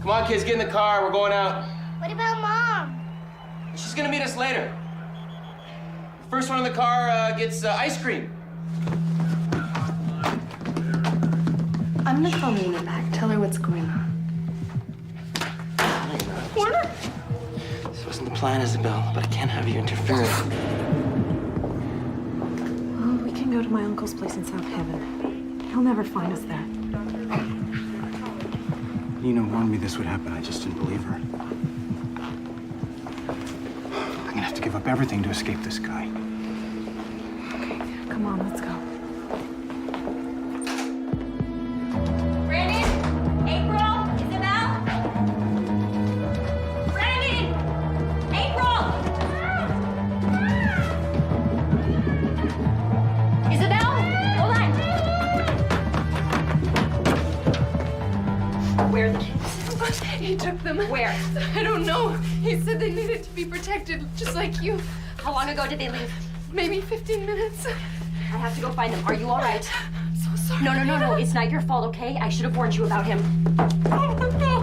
Come on, kids, get in the car. We're going out. What about Mom? She's gonna meet us later. First one in the car gets ice cream. I'm gonna call Nina back. Tell her what's going on. This wasn't the plan, Isabel, but I can't have you interfering. Well, we can go to my uncle's place in South Haven. He'll never find us there. Nina warned me this would happen. I just didn't believe her. I'm gonna have to give up everything to escape this guy. Come on, let's go. Brandon? April? Isabel? Brandon! April! Isabel? Hold on. Where are the kids? He took them. Where? I don't know. He said they needed to be protected, just like you. How long ago did they leave? Maybe 15 minutes. I have to go find them. Are you all right? So sorry. No. It's not your fault, okay? I should have warned you about him. Oh, no.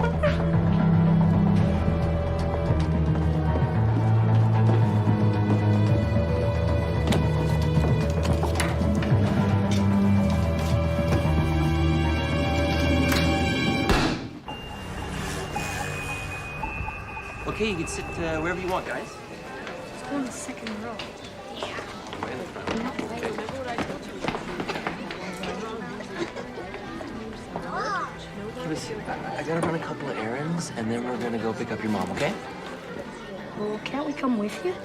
Okay, you can sit wherever you want, guys. Let's go in the second row. Have a seat. gotta run a couple of errands, and then we're gonna go pick up your mom, okay? Well, can't we come with you?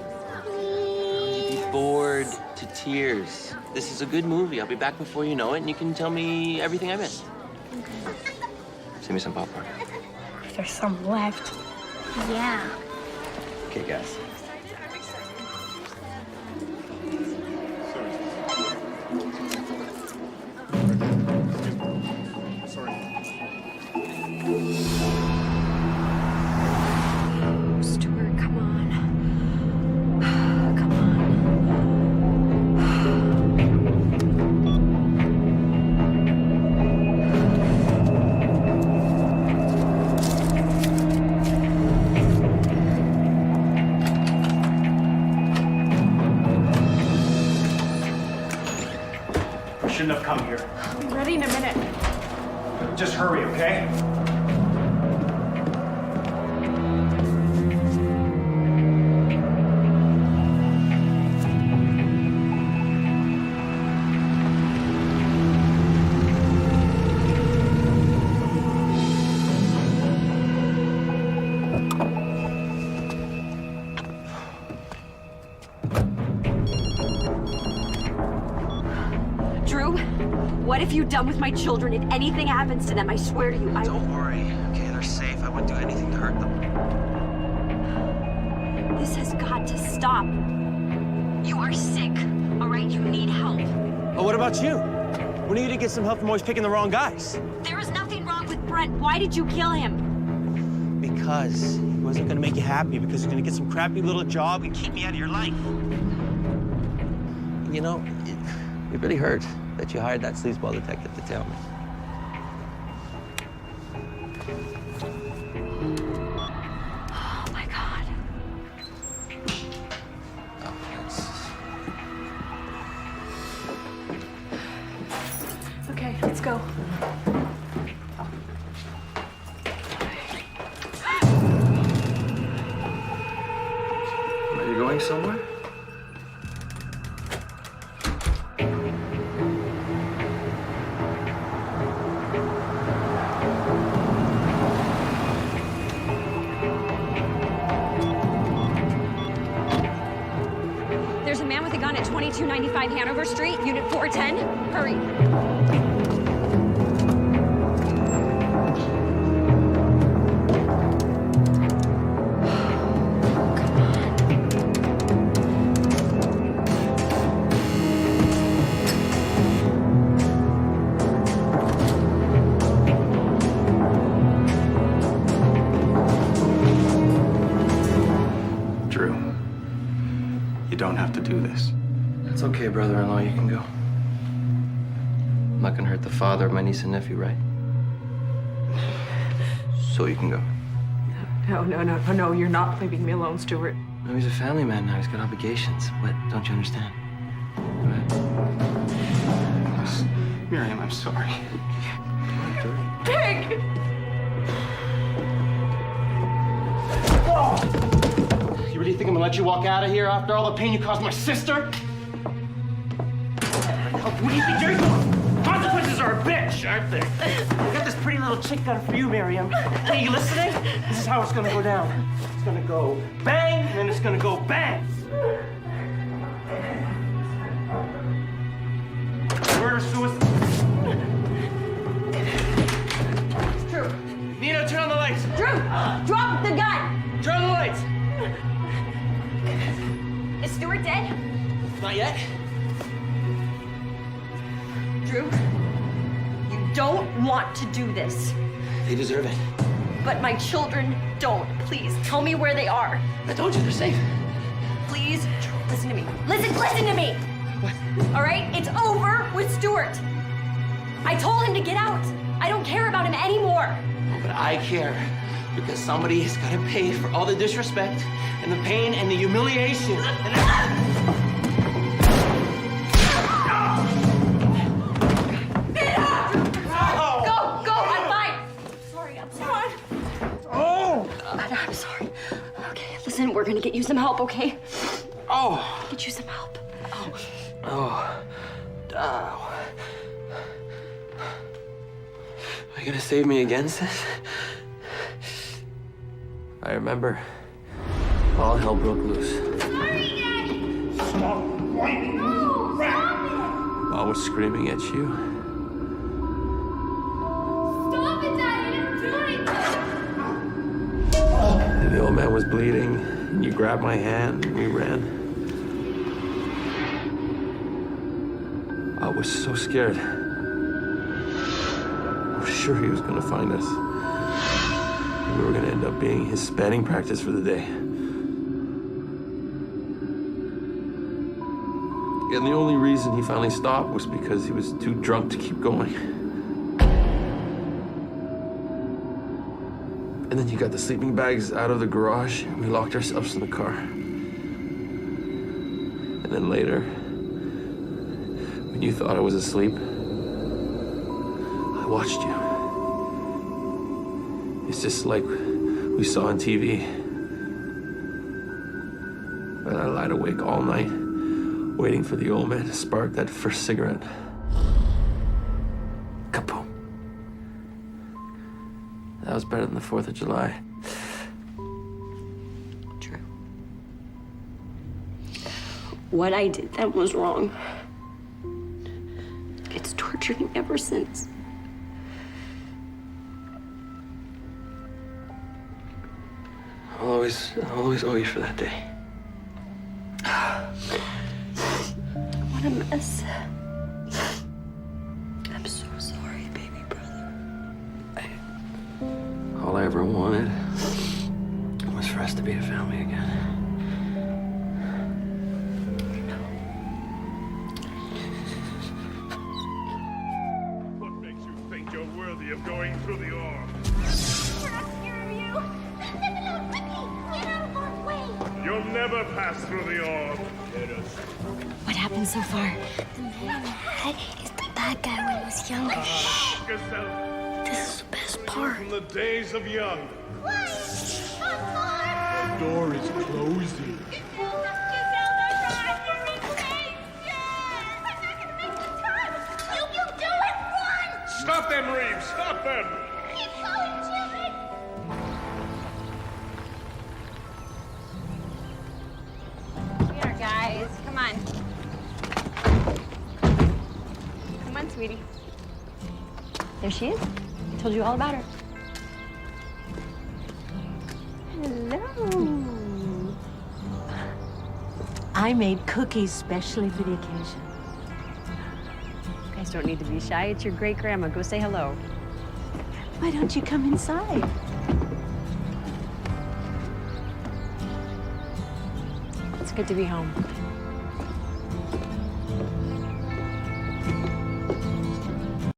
You'd be bored to tears. This is a good movie. I'll be back before you know it, and you can tell me everything I missed. Send me some popcorn. If there's some left. Yeah. Okay, guys. Stuart, come on. Come on. We shouldn't have come here. I'm ready in a minute. Just hurry, okay? Drew, what have you done with my children? If anything happens to them, I swear to you, I... Don't worry. Okay, they're safe. I wouldn't do anything to hurt them. This has got to stop. You are sick, all right? You need help. Oh, what about you? When are you gonna get some help from always picking the wrong guys? There is nothing wrong with Brent. Why did you kill him? Because he wasn't gonna make you happy, because he's gonna get some crappy little job and keep me out of your life. You know, it really hurt that you hired that sleazeball detective to tell me. Oh, my God. Okay, let's go. Are you going somewhere? There's a man with a gun at 2295 Hanover Street, Unit 410. Hurry. Drew, you don't have to do this. It's okay, brother-in-law. You can go. I'm not gonna hurt the father of my niece and nephew, right? So you can go. No, you're not leaving me alone, Stuart. No, he's a family man now. He's got obligations. What? Don't you understand? Go ahead. Miriam, I'm sorry. Pig! You really think I'm gonna let you walk out of here after all the pain you caused my sister? What do you think you're doing? Consequences are a bitch, aren't they? I got this pretty little chick gun for you, Miriam. Hey, you listening? This is how it's gonna go down. It's gonna go bang, and then it's gonna go bang. Murder, suicide. Drew. Nina, turn on the lights. Drew, drop the gun. Turn on the lights. Is Stuart dead? Not yet. Drew, you don't want to do this, They deserve it. but my children don't. Please, tell me where they are. I told you they're safe. Please, listen to me. Listen to me! What? All right? It's over with Stuart. I told him to get out. I don't care about him anymore. Oh, but I care. Because somebody has got to pay for all the disrespect and the pain and the humiliation. Go, I'm fine. Sorry, I'm sorry. Oh! I'm sorry. Okay, listen, we're gonna get you some help, okay? Oh! Get you some help. Oh. Are you gonna save me against this? I remember all hell broke loose. Sorry, Daddy! Stop whining, you rat! Mom was screaming at you. Stop it, Daddy! I didn't do anything! The old man was bleeding, and you grabbed my hand, and we ran. I was so scared. I was sure he was gonna find us. And we were gonna end up being his batting practice for the day. And the only reason he finally stopped was because he was too drunk to keep going. And then you got the sleeping bags out of the garage, and we locked ourselves in the car. And then later, when you thought I was asleep, I watched you. It's just like we saw on TV. And I lied awake all night, waiting for the old man to spark that first cigarette. Kaboom. That was better than the 4th of July. True. What I did then was wrong. It's tortured me ever since. I'll always owe you for that day. What a mess. I'm so sorry, baby brother. All I ever wanted was for us to be a family again. What makes you think you're worthy of going through the orb? We're not scared of you! Leave us alone, Ricky! Get out of our way! You'll never pass through the orb. Let us. What happened so far? The man in the head is the bad guy when he was younger. Yourself This is the best part. from the days of young. Quiet! The door is closing. Stop them, Reeves! Stop them! Keep going, children! Here, guys. Come on. Come on, sweetie. There she is. I told you all about her. Hello. I made cookies specially for the occasion. You guys don't need to be shy. It's your great grandma. Go say hello. Why don't you come inside? It's good to be home.